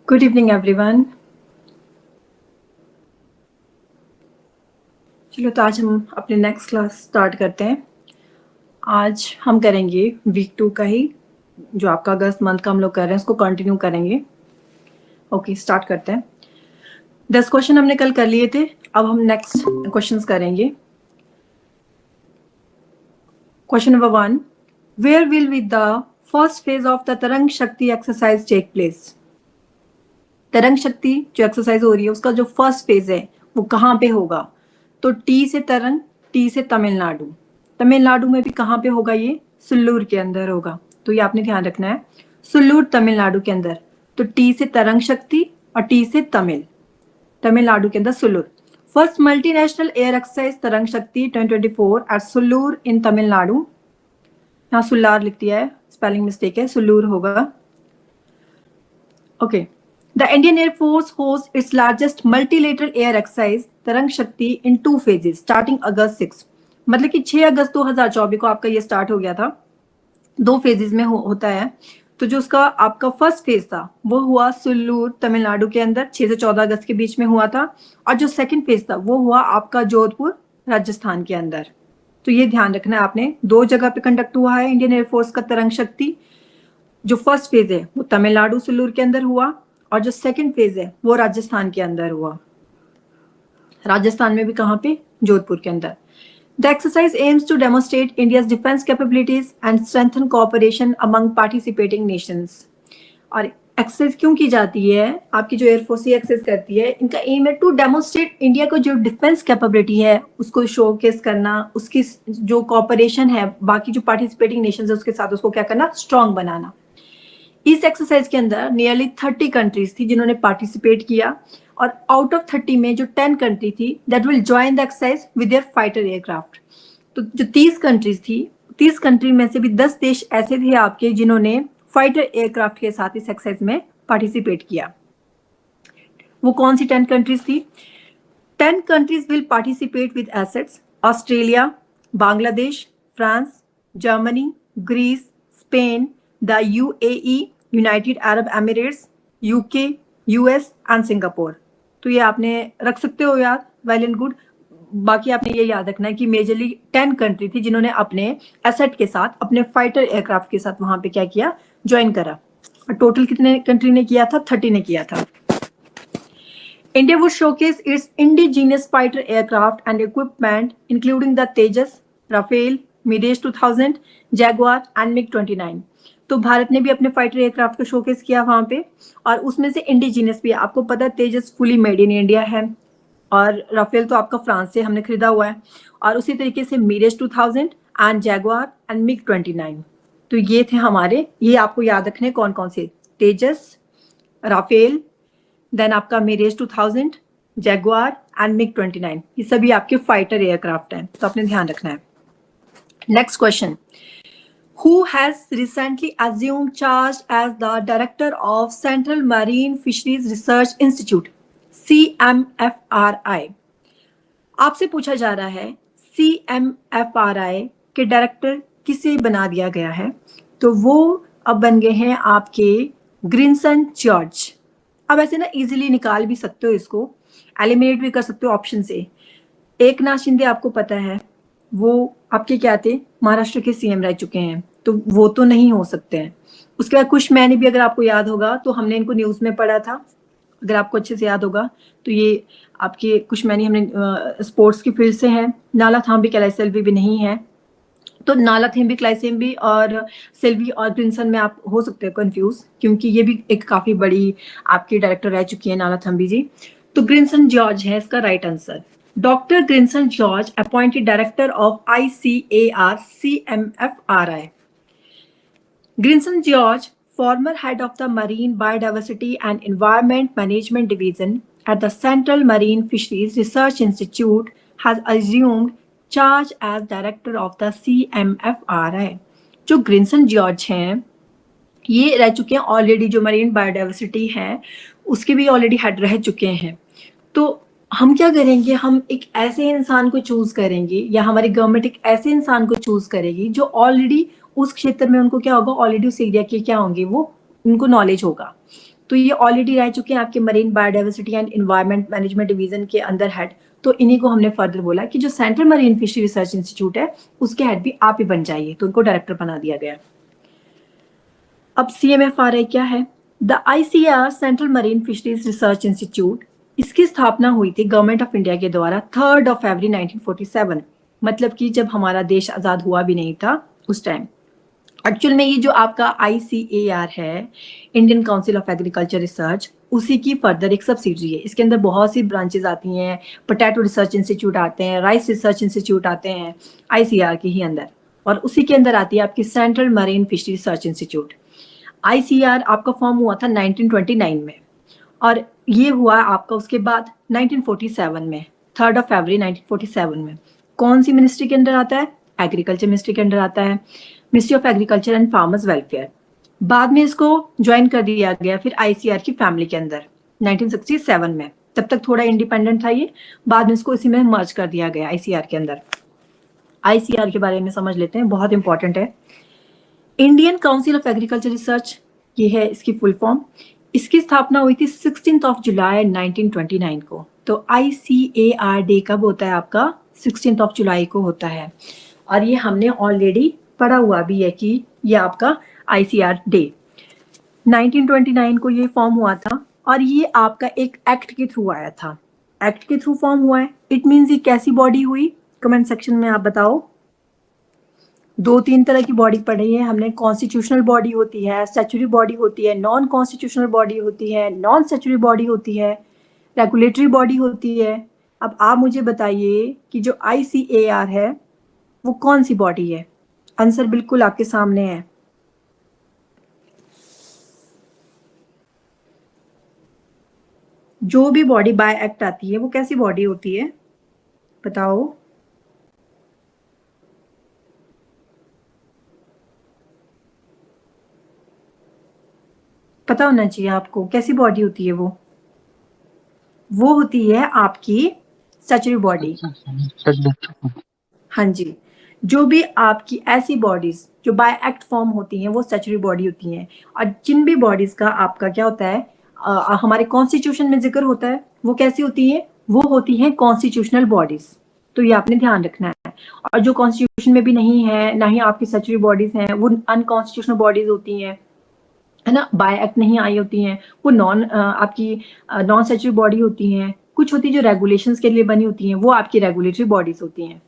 Good evening everyone. चलो तो आज हम अपने नेक्स्ट क्लास स्टार्ट करते हैं। आज हम करेंगे वीक 2 का ही, जो आपका अगस्त मंथ का हम लोग कर रहे हैं उसको कंटिन्यू करेंगे। ओके, स्टार्ट करते हैं। 10 क्वेश्चन हमने कल कर लिए थे, अब हम नेक्स्ट क्वेश्चंस करेंगे। Question number 1, where will be the first phase of the Tarang Shakti exercise take place? तरंग शक्ति जो एक्सरसाइज हो रही है उसका जो फर्स्ट फेज है वो कहाँ पे होगा? तो टी से तरंग, टी से तमिलनाडु। तमिलनाडु में भी कहाँ पे होगा? ये सुल्लूर के अंदर होगा, तो ये आपने ध्यान रखना है, सुल्लूर तमिलनाडु के अंदर। तो टी से तरंग शक्ति और टी से तमिलनाडु के अंदर Sulur. First multinational air exercise तरंग शक्ति 2024 एट सुल्लूर इन तमिलनाडु। यहाँ सुल्लार लिख दिया है, स्पेलिंग मिस्टेक है, सुल्लूर होगा। Okay, The Indian Air Force hosts its largest multilateral air exercise तरंग शक्ति in 2 phases starting August 6। मतलब कि 6 अगस्त 2024 को आपका ये स्टार्ट हो गया था, 2 फेजेस में होता है। तो जो उसका आपका फर्स्ट फेज था वो हुआ सुल्लूर तमिलनाडु के अंदर 6 से 14 अगस्त के बीच में हुआ था, और जो सेकंड फेज था वो हुआ आपका जोधपुर राजस्थान के अंदर। तो ये ध्यान रखना है आपने, 2 जगह पे कंडक्ट हुआ है इंडियन एयरफोर्स का तरंग शक्ति। जो फर्स्ट फेज है वो तमिलनाडु सुल्लूर के अंदर हुआ, और जो सेकंड फेज है वो राजस्थान के अंदर हुआ। राजस्थान में भी कहाँ पे? जोधपुर के अंदर। The exercise aims to demonstrate India's defence capabilities and strengthen cooperation among participating nations. और एक्सरसाइज क्यों की जाती है? आपकी जो एयरफोर्स ये एक्सरसाइज करती है, इनका एम है टू डेमोन्स्ट्रेट इंडिया को जो डिफेंस कैपेबिलिटी है उसको शोकेस करना, उसकी जो कोऑपरेशन है बाकी जो पार्टिसिपेटिंग नेशंस है उसके साथ, उसको क्या करना? स्ट्रॉन्ग बनाना। इस एक्सरसाइज के अंदर नियरली 30 कंट्रीज थी जिन्होंने पार्टिसिपेट किया, और आउट ऑफ 30 में जो 10 कंट्री थी that will join the exercise with their fighter aircraft. तो जो 30 कंट्रीज थी, 30 कंट्री में से भी 10 देश ऐसे थे आपके जिन्होंने फाइटर एयरक्राफ्ट के साथ इस एक्सरसाइज में पार्टिसिपेट किया। वो कौन सी 10 कंट्रीज थी? 10 countries will participate with assets: Australia, Bangladesh, France, Germany, Greece, Spain, the UAE, United Arab Emirates, UK, US and Singapore। तो ये आपने रख सकते हो याद, वेल एंड गुड। बाकी आपने ये याद रखना है कि मेजरली 10 कंट्री थी जिन्होंने अपने एसेट के साथ, अपने फाइटर एयरक्राफ्ट के साथ वहां पे क्या किया? ज्वाइन करा। और टोटल कितने कंट्री ने किया था? 30 ने किया था। India would showcase its indigenous fighter aircraft and equipment including the Tejas, Rafale, Mirage 2000, Jaguar and MiG-29। तो भारत ने भी अपने फाइटर एयरक्राफ्ट को शोकेस किया वहां पे, और उसमें से इंडिजिनियस भी, आपको पता है तेजस फुली मेड इन इंडिया है, और राफेल तो आपका फ्रांस से हमने खरीदा हुआ है, और उसी तरीके से mirage 2000 and Jaguar and MiG 29। तो ये थे हमारे, ये आपको याद रखने कौन कौन से? तेजस, राफेल, देन आपका मिरेज 2000, जैगुआर एंड मिग 29, ये सभी आपके फाइटर एयरक्राफ्ट हैं, तो आपने ध्यान रखना है। Next question, who has recently assumed charge as the director of Central Marine Fisheries Research Institute, CMFRI? आपसे पूछा जा रहा है CMFRI के डायरेक्टर किसे बना दिया गया है? तो वो अब बन गए हैं आपके ग्रिनसन जॉर्ज। अब ऐसे ना इजीली निकाल भी सकते हो, इसको एलिमिनेट भी कर सकते हो ऑप्शन से। एकनाथ शिंदे आपको पता है, वो आपके क्या थे? महाराष्ट्र के सीएम रह चुके हैं, तो वो तो नहीं हो सकते हैं। उसके बाद कुश मैनी भी, अगर आपको याद होगा तो हमने इनको न्यूज में पढ़ा था, अगर आपको अच्छे से याद होगा तो ये आपके कुश मैनी हमने स्पोर्ट्स की फील्ड से हैं। नाला थाम्बी कैलाइसेल्वी भी नहीं है, तो नाला थेम्बी क्लाइसेम्बी और सेल्वी और ग्रिनसन में आप हो सकते हो कंफ्यूज, क्योंकि ये भी एक काफी बड़ी आपकी डायरेक्टर रह चुकी है नाला थम्बी जी। तो ग्रिनसन जॉर्ज है इसका right answer. Dr. Grinson George appointed director of ICAR CMFRI. Grinson George, former head of the Marine Biodiversity and Environment Management Division at the Central Marine Fisheries Research Institute, has assumed charge as director of the CMFRI. जो ग्रिनसन George हैं ये रह चुके हैं already, जो marine biodiversity है उसके भी ऑलरेडी हेड रह चुके हैं। तो हम क्या करेंगे, हम एक ऐसे इंसान को चूज करेंगे, या हमारी गवर्नमेंट एक ऐसे इंसान को चूज करेगी जो ऑलरेडी उस क्षेत्र में उनको क्या होगा, ऑलरेडी उस एरिया के क्या होंगे, वो उनको नॉलेज होगा। तो ये ऑलरेडी रह चुके हैं आपके marine biodiversity and environment management division के अंदर हेड। तो इन्हीं को हमने फर्दर बोला कि जो central marine fishery research institute है उसके हेड भी आप ही बन जाइए, तो उनको डायरेक्टर बना दिया गया। अब CMFRI क्या है? The ICAR central marine fisheries research institute, इसकी स्थापना हुई थी गवर्नमेंट ऑफ इंडिया के द्वारा 3 फरवरी 1947, मतलब कि जब हमारा देश आजाद हुआ भी नहीं था उस टाइम। एक्चुअल में ये जो आपका ICAR है, Indian council of agriculture research, उसी की फर्दर एक सब्सिडरी है। इसके अंदर बहुत सी ब्रांचेस आती हैं, पोटैटो रिसर्च इंस्टीट्यूट आते हैं, राइस रिसर्च इंस्टीट्यूट आते हैं ICAR के ही अंदर, और उसी के अंदर आती है आपकी central marine fishery research institute. ICAR आपका फॉर्म हुआ था 1929 में, और ये हुआ आपका उसके बाद 1947 में, 3 फरवरी 1947 में। कौन सी मिनिस्ट्री के अंदर आता है? एग्रीकल्चर मिनिस्ट्री के अंदर आता है, ministry of agriculture and farmers welfare. बाद में इसको ज्वाइन कर दिया गया फिर ICAR की फैमिली के अंदर 1967 में। तब तक थोड़ा इंडिपेंडेंट था ये, बाद में इसको इसी में मर्ज कर दिया गया ICAR के अंदर। ICAR के बारे में समझ लेते हैं, बहुत इंपॉर्टेंट है। Indian council of agriculture research, ये है इसकी फुल फॉर्म। इसकी स्थापना हुई थी 16 जुलाई 1929 को। तो ICAR डे कब होता है आपका? 16 जुलाई को होता है, और ये हमने ऑलरेडी पढ़ा हुआ भी है कि ये आपका ICAR डे 1929 को ये फॉर्म हुआ था, और ये आपका एक एक्ट के थ्रू आया था। एक्ट के थ्रू फॉर्म हुआ है, इट मीन्स ये कैसी बॉडी हुई? कमेंट सेक्शन में आप बताओ। 2-3 तरह की बॉडी पढ़ी है हमने। कॉन्स्टिट्यूशनल बॉडी होती है, स्टैच्यूटरी बॉडी होती है, नॉन कॉन्स्टिट्यूशनल बॉडी होती है, नॉन स्टैच्यूटरी बॉडी होती है, रेगुलेटरी बॉडी होती है। अब आप मुझे बताइए कि जो ICAR है वो कौन सी बॉडी है? आंसर बिल्कुल आपके सामने है। जो भी बॉडी बाय एक्ट आती है वो कैसी बॉडी होती है? बताओ। पता होना चाहिए आपको, कैसी बॉडी होती है वो होती है आपकी स्टैच्यूटरी बॉडी। हाँ जी, जो भी आपकी ऐसी बॉडीज जो बाय एक्ट फॉर्म होती हैं वो स्टैच्यूटरी बॉडी होती हैं। और जिन भी बॉडीज का आपका क्या होता है, हमारे कॉन्स्टिट्यूशन में जिक्र होता है, वो कैसी होती है? वो होती हैं कॉन्स्टिट्यूशनल बॉडीज। तो ये आपने ध्यान रखना है। और जो कॉन्स्टिट्यूशन में भी नहीं है, ना ही आपकी स्टैच्यूटरी बॉडीज हैं, वो अनकॉन्स्टिट्यूशनल बॉडीज होती हैं, है ना, बाय एक्ट नहीं आई होती हैं। वो आपकी नॉन स्टैच्यूटरी बॉडी होती हैं। कुछ होती है जो रेगुलेशंस के लिए बनी होती हैं, वो आपकी रेगुलेटरी बॉडीज होती हैं।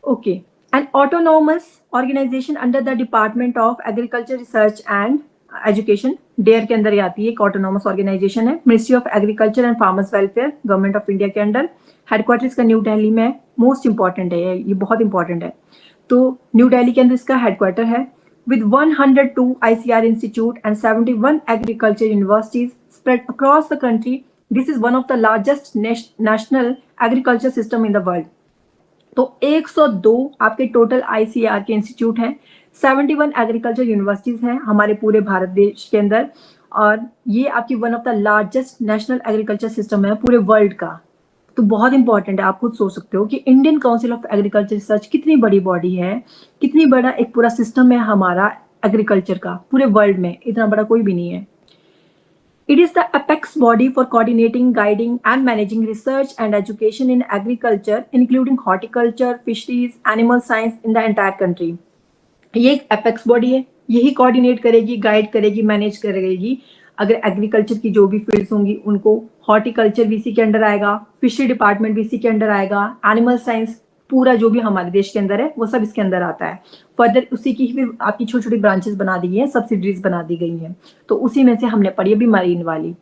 Okay, an autonomous organisation under the department of agriculture research and education, DARE के अंदर ही आती है। एक ऑटोनोमस ऑर्गेनाइजेशन है, ministry of agriculture and farmers welfare, government of India के अंडर। हेडक्वार्टर इसका न्यू दिल्ली में है। मोस्ट इंपॉर्टेंट है ये बहुत इंपॉर्टेंट है। तो न्यू दिल्ली के अंदर इसका हेडक्वार्टर है। with 102 ICAR Institute and 71 agriculture universities spread across the country. This is one of the largest national agriculture system in the world. तो 102 आपके टोटल ICAR के इंस्टीट्यूट हैं, 71 एग्रीकल्चर यूनिवर्सिटीज हैं हमारे पूरे भारत देश के अंदर, और ये आपकी one of the largest national agriculture system है पूरे वर्ल्ड का। तो बहुत इंपॉर्टेंट है, आप खुद सोच सकते हो कि Indian council of agriculture research कितनी बड़ी बॉडी है, कितनी बड़ा एक पूरा सिस्टम है हमारा एग्रीकल्चर का। पूरे वर्ल्ड में इतना बड़ा कोई भी नहीं है। It is the apex body for coordinating, guiding and managing research and education in agriculture, including horticulture, fisheries, animal science in the entire country. ये एक apex body है, यही coordinate करेगी, guide करेगी, manage करेगी। अगर एग्रीकल्चर की जो भी फील्ड्स होंगी उनको, हॉर्टिकल्चर भी इसी के अंडर आएगा, फिशरी डिपार्टमेंट भी इसी के अंडर आएगा, एनिमल साइंस पूरा जो भी हमारे देश के अंदर है वो सब इसके अंदर आता है। फर्दर उसी की फिर आपकी छोटी छोटी ब्रांचेस बना दी गई हैं, सब्सिडरीज बना दी गई हैं। तो उसी में से हमने पढ़ी अभी मरीन वाली।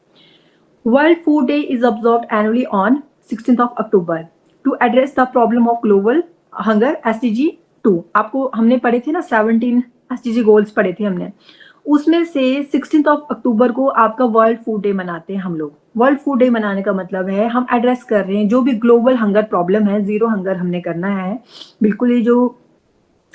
World Food Day is observed annually on 16 October to address the problem of global hunger, SDG 2। आपको हमने पढ़े थे ना, 17 SDG गोल्स पढ़े थे हमने, उसमें से 16 अक्टूबर को आपका वर्ल्ड फूड डे मनाते हैं हम लोग। वर्ल्ड फूड डे मनाने का मतलब है हम एड्रेस कर रहे हैं जो भी ग्लोबल हंगर प्रॉब्लम है, जीरो हंगर हमने करना है। बिल्कुल ये जो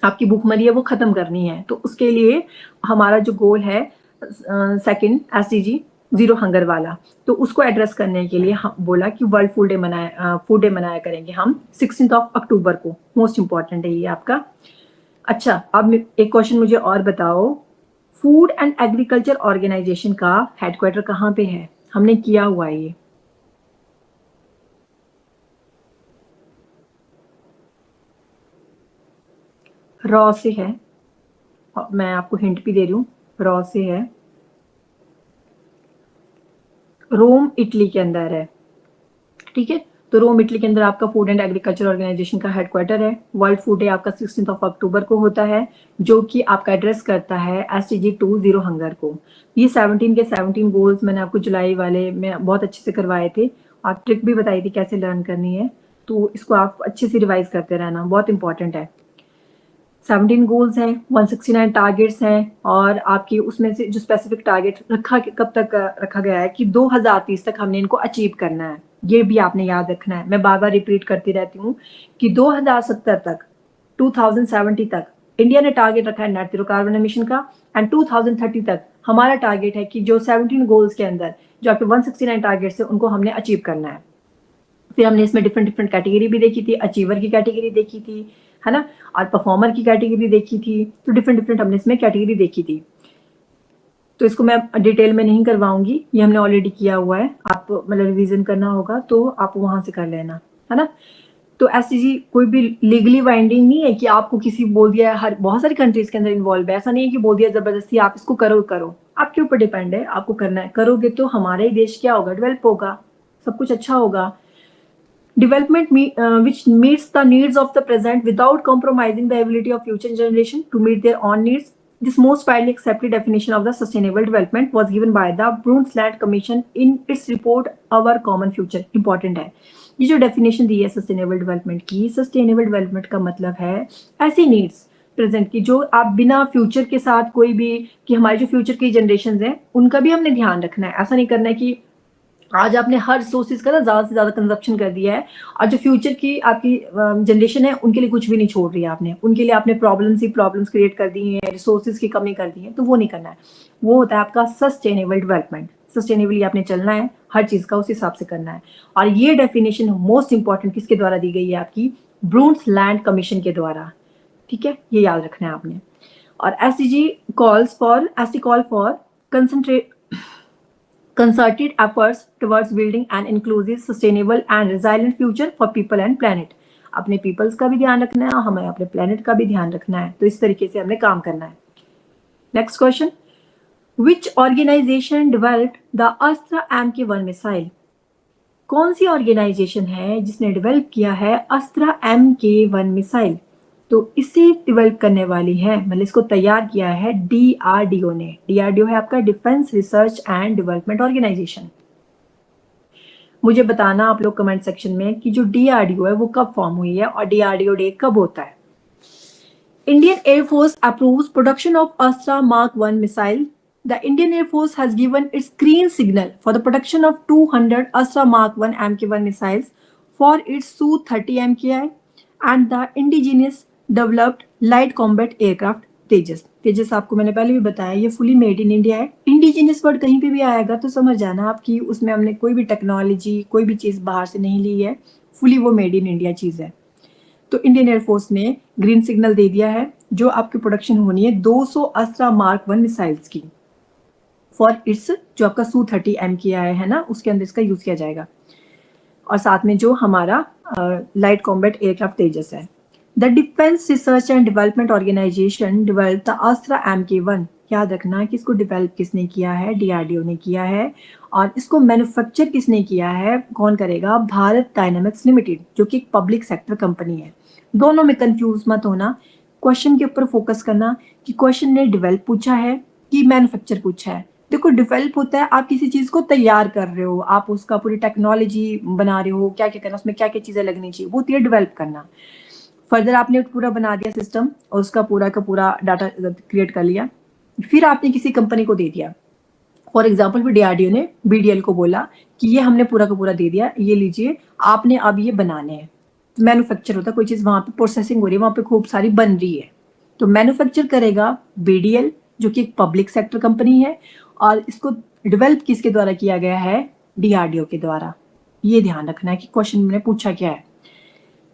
आपकी भूखमरी है वो खत्म करनी है। तो उसके लिए हमारा जो गोल है सेकंड SDG जीरो हंगर वाला, तो उसको एड्रेस करने के लिए हम बोला कि वर्ल्ड फूड डे मनाया करेंगे हम 16 अक्टूबर को। मोस्ट इंपॉर्टेंट है ये आपका। अच्छा, अब एक क्वेश्चन मुझे और बताओ, फूड एंड एग्रीकल्चर ऑर्गेनाइजेशन का हेडक्वार्टर कहाँ पे है? हमने किया हुआ है ये। रॉ से है, मैं आपको हिंट भी दे रही हूँ, रॉ से है, रोम इटली के अंदर है, ठीक है। तो रोम इटली के अंदर आपका फूड एंड एग्रीकल्चर ऑर्गेनाइजेशन का हेडक्वार्टर है। वर्ल्ड फूड डे आपका 16 अक्टूबर को होता है, जो कि आपका एड्रेस करता है SDG 20 हंगर को। ये 17 के 17 गोल्स मैंने आपको जुलाई वाले में बहुत अच्छे से करवाए थे, और ट्रिक भी बताई थी कैसे लर्न करनी है, तो इसको आप अच्छे से रिवाइज करते रहना, बहुत इंपॉर्टेंट है। 17 गोल्स हैं, 169 टारगेट्स हैं, और आपकी उसमें से जो स्पेसिफिक टारगेट रखा कब तक रखा गया है कि 2030 तक हमने इनको अचीव करना है। ये भी आपने याद रखना है, मैं बार बार रिपीट करती रहती हूँ कि 2070 तक, 2070 तक इंडिया ने टारगेट रखा है नेट जीरो कार्बन एमिशन का, एंड 2030 तक हमारा टारगेट है कि जो 17 गोल्स के अंदर जो आपके 169 टारगेट्स है उनको हमने अचीव करना है। फिर हमने इसमें डिफरेंट डिफरेंट कैटेगरी भी देखी थी, अचीवर की कैटेगरी देखी थी, है ना, और परफॉर्मर की कैटेगरी देखी थी, तो डिफरेंट डिफरेंट हमने इसमें कैटेगरी देखी थी। तो इसको मैं डिटेल में नहीं करवाऊंगी, ये हमने ऑलरेडी किया हुआ है, आप मतलब रिवीजन करना होगा तो आप वहां से कर लेना, है ना। तो SDG कोई भी लीगली बाइंडिंग नहीं है कि आपको किसी बोल दिया है, हर बहुत सारी कंट्रीज के अंदर इन्वॉल्व है, ऐसा नहीं है कि बोल दिया जबरदस्ती आप इसको करो करो, आपके ऊपर डिपेंड है, आपको करना है, करोगे तो हमारा ही देश क्या होगा, डेवलप होगा, सब कुछ अच्छा होगा। Development which meets the needs of the present without compromising the ability of future generation to meet their own needs. This most widely accepted definition of the sustainable development was given by the Brundtland Commission in its report Our Common Future. Important है ये जो definition दी है sustainable development की, sustainable development का मतलब है ऐसी needs present की जो आप बिना फ्यूचर के साथ कोई भी, कि हमारी जो फ्यूचर की जनरेशन हैं उनका भी हमने ध्यान रखना है। ऐसा नहीं करना है कि आज आपने हर रिसोर्सेज का ना ज्यादा से ज्यादा कंजप्शन कर दिया है, और जो फ्यूचर की आपकी जनरेशन है उनके लिए कुछ भी नहीं छोड़ रही है आपने, उनके लिए आपने प्रॉब्लम्स ही प्रॉब्लम्स क्रिएट कर दी हैं, रिसोर्सेज की कमी कर दी है, तो वो नहीं करना है। वो होता है आपका सस्टेनेबल डेवलपमेंट, सस्टेनेबली आपने चलना है, हर चीज का उस हिसाब से करना है। और ये डेफिनेशन मोस्ट इंपॉर्टेंट किसके द्वारा दी गई है? आपकी ब्रूंटलैंड कमीशन के द्वारा, ठीक है, ये याद रखना है आपने। और SDG call for concentrate concerted efforts towards building an inclusive, sustainable and resilient future for people and planet. अपने पीपल्स का भी ध्यान रखना है और हमें अपने प्लेनेट का भी ध्यान रखना है, तो इस तरीके से हमने काम करना है। Next question, which organisation developed the Astra MK1 missile? कौन सी ऑर्गेनाइजेशन है जिसने डेवलप किया है अस्त्रा MK1 मिसाइल? तो इसे डेवलप करने वाली है, मतलब इसको तैयार किया है DRDO ने। DRDO है आपका defence research and development organisation. मुझे बताना आप लोग कमेंट सेक्शन में कि जो DRDO है वो कब फॉर्म हुई है और DRDO डे कब होता है। Indian air force approves production of अस्त्रा Mark 1 missile. The Indian Air Force has given its green signal for the production of 200 Astra Mark 1 MK1 missiles for its Su-30 MKI and the indigenous developed light combat aircraft तेजस। तेजस आपको मैंने पहले भी बताया ये fully made in India है। Indigenous word कहीं पे भी आएगा तो समझ जाना आपकी उसमें हमने कोई भी टेक्नोलॉजी कोई भी चीज बाहर से नहीं ली है, फुली वो मेड इन इंडिया चीज है। तो इंडियन एयरफोर्स ने ग्रीन सिग्नल दे दिया है जो आपकी प्रोडक्शन होनी है 200 अस्त्रा मार्क 1 मिसाइल्स की फॉर इट्स, जो आपका Su-30 MKI है ना उसके अंदर इसका यूज किया जाएगा, और साथ में जो हमारा लाइट कॉम्बैट एयरक्राफ्ट तेजस है। The defence research and development organisation develop the Astra MK1। याद रखना कि इसको डेवलप किसने किया है? DRDO ने किया है। और इसको मैन्युफैक्चर किसने किया है? कौन करेगा? भारत डायनामिक्स लिमिटेड, जो कि एक पब्लिक सेक्टर कंपनी है। दोनों में कंफ्यूज मत होना, क्वेश्चन के ऊपर फोकस करना कि क्वेश्चन ने डेवलप पूछा है कि मैन्युफैक्चर पूछा है। देखो डेवलप होता है आप किसी चीज को तैयार कर रहे हो, आप उसका पूरी टेक्नोलॉजी बना रहे हो, क्या क्या करना, उसमें क्या क्या चीजें लगनी चाहिए, वो होती है डेवलप करना। फर्दर आपने पूरा बना दिया सिस्टम और उसका पूरा का पूरा डाटा क्रिएट कर लिया, फिर आपने किसी कंपनी को दे दिया। फॉर एग्जाम्पल भी DRDO ने BDL को बोला कि ये हमने पूरा का पूरा दे दिया, ये लीजिए आपने अब ये बनाने हैं। तो मैन्युफैक्चर होता है, कोई चीज वहां पे प्रोसेसिंग हो रही है, वहां पे खूब सारी बन रही है, तो मैन्युफैक्चर करेगा BDL जो कि एक पब्लिक सेक्टर कंपनी है, और इसको डेवलप किसके द्वारा किया गया है? DRDO के द्वारा। ये ध्यान रखना है कि क्वेश्चन में पूछा क्या है।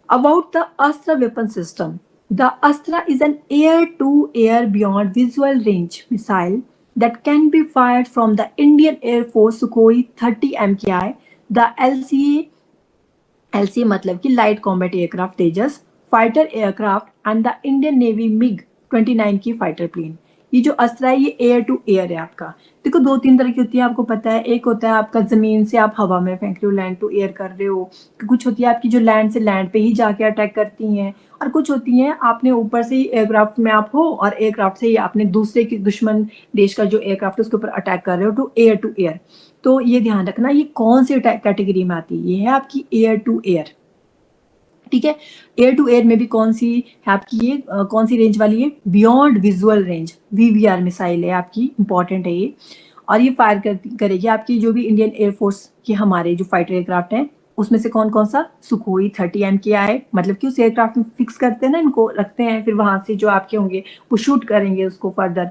अबाउट द अस्त्र weapon system, The Astra is an air-to-air beyond visual range missile that can be fired from the Indian Air Force Sukhoi 30 MKI, the LCA मतलब कि light combat aircraft Tejas, fighter aircraft and the Indian navy MiG 29 की fighter plane. ये जो अस्त्रा है ये air to air है आपका। देखो दो तीन तरह की होती है आपको पता है, एक होता है आपका जमीन से आप हवा में फेंक रहे हो, लैंड टू एयर कर रहे हो, कुछ होती है आपकी जो लैंड से लैंड पे ही जाके अटैक करती हैं, और कुछ होती हैं आपने ऊपर से ही एयरक्राफ्ट में आप हो और एयरक्राफ्ट से ही आपने दूसरे की दुश्मन देश का जो एयरक्राफ्ट है उसके ऊपर अटैक कर रहे हो टू एयर। तो ये ध्यान रखना ये कौन सी कैटेगरी में आती है, ये है आपकी एयर टू एयर। ठीक है, एयर टू एयर में भी कौन सी है आपकी, ये कौन सी रेंज वाली है, beyond visual range, VVR missile है आपकी, इंपॉर्टेंट है ये। और ये फायर करेगी आपकी जो भी इंडियन एयरफोर्स के हमारे जो फाइटर एयरक्राफ्ट हैं उसमें से कौन कौन सा, सुखोई 30 MKI, मतलब कि उस एयरक्राफ्ट में फिक्स करते हैं ना, इनको रखते हैं, फिर वहां से जो आपके होंगे वो शूट करेंगे उसको फर्दर,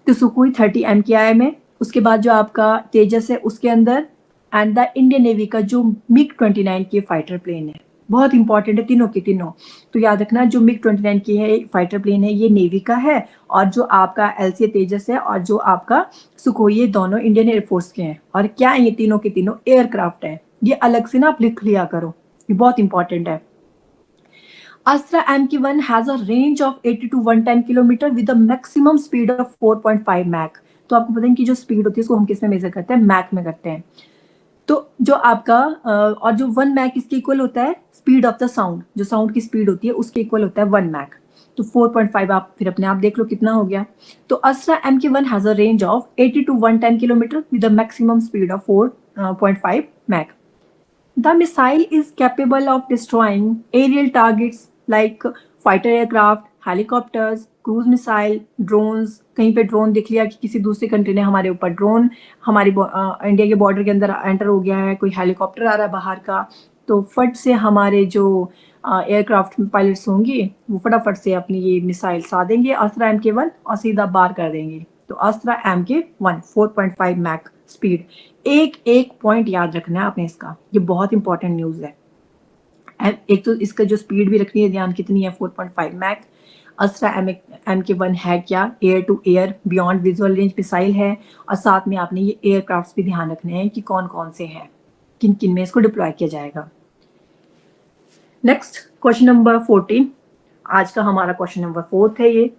तो सुखोई 30 MKI में। उसके बाद जो आपका तेजस है उसके अंदर, एंड द इंडियन नेवी का जो मिग 29 के फाइटर प्लेन है, बहुत इंपॉर्टेंट है तीनों के तीनों। तो याद रखना जो मिग 29 की है फाइटर प्लेन है ये नेवी का है, और जो आपका LCA तेजस है और जो आपका सुखोई ये दोनों इंडियन एयरफोर्स के हैं। और क्या है, ये तीनों के तीनों एयरक्राफ्ट है, ये अलग से ना आप लिख लिया करो, ये बहुत इंपॉर्टेंट है। Astra MK1 has a range of 80 to 110 kilometre with a maximum speed of 4.5 Mach. तो आपको पता है कि जो स्पीड होती है उसको हम किस में मेजर करते हैं, मैक में करते हैं। तो जो आपका और जो 1 मैक इसके इक्वल होता है स्पीड ऑफ द साउंड, जो साउंड की स्पीड होती है उसके इक्वल होता है 1 मैक। तो 4.5 आप फिर अपने आप देख लो कितना हो गया। तो Astra MK1 has a range of 80 to 110 kilometre with a maximum speed of 4.5 Mach. The missile is capable of destroying aerial targets like fighter aircraft, helicopters, cruise missile, drones। कहीं पे ड्रोन देख लिया कि किसी दूसरी कंट्री ने हमारे ऊपर ड्रोन हमारी इंडिया के बॉर्डर के अंदर एंटर हो गया है, कोई हेलीकॉप्टर आ रहा है बाहर का, तो फट से हमारे जो एयरक्राफ्ट पायलट्स होंगे वो फटाफट से अपनी ये मिसाइल साधेंगे अस्त्रा MK1 और सीधा बार कर देंगे। तो अस्त्रा MK1 4.5 मैक स्पीड, एक एक पॉइंट याद रखना है आपने इसका, ये बहुत इंपॉर्टेंट न्यूज है। एक तो इसका जो स्पीड भी रखनी है ध्यान कितनी है, 4.5 मैक। अस्त्रा MK1 है क्या, air to air beyond visual range missile है, और साथ में आपने ये एयरक्राफ्ट भी ध्यान रखने हैं कि कौन कौन से हैं, किन किन में इसको डिप्लॉय किया जाएगा। नेक्स्ट क्वेश्चन नंबर 14, आज का हमारा क्वेश्चन नंबर 4 है ये।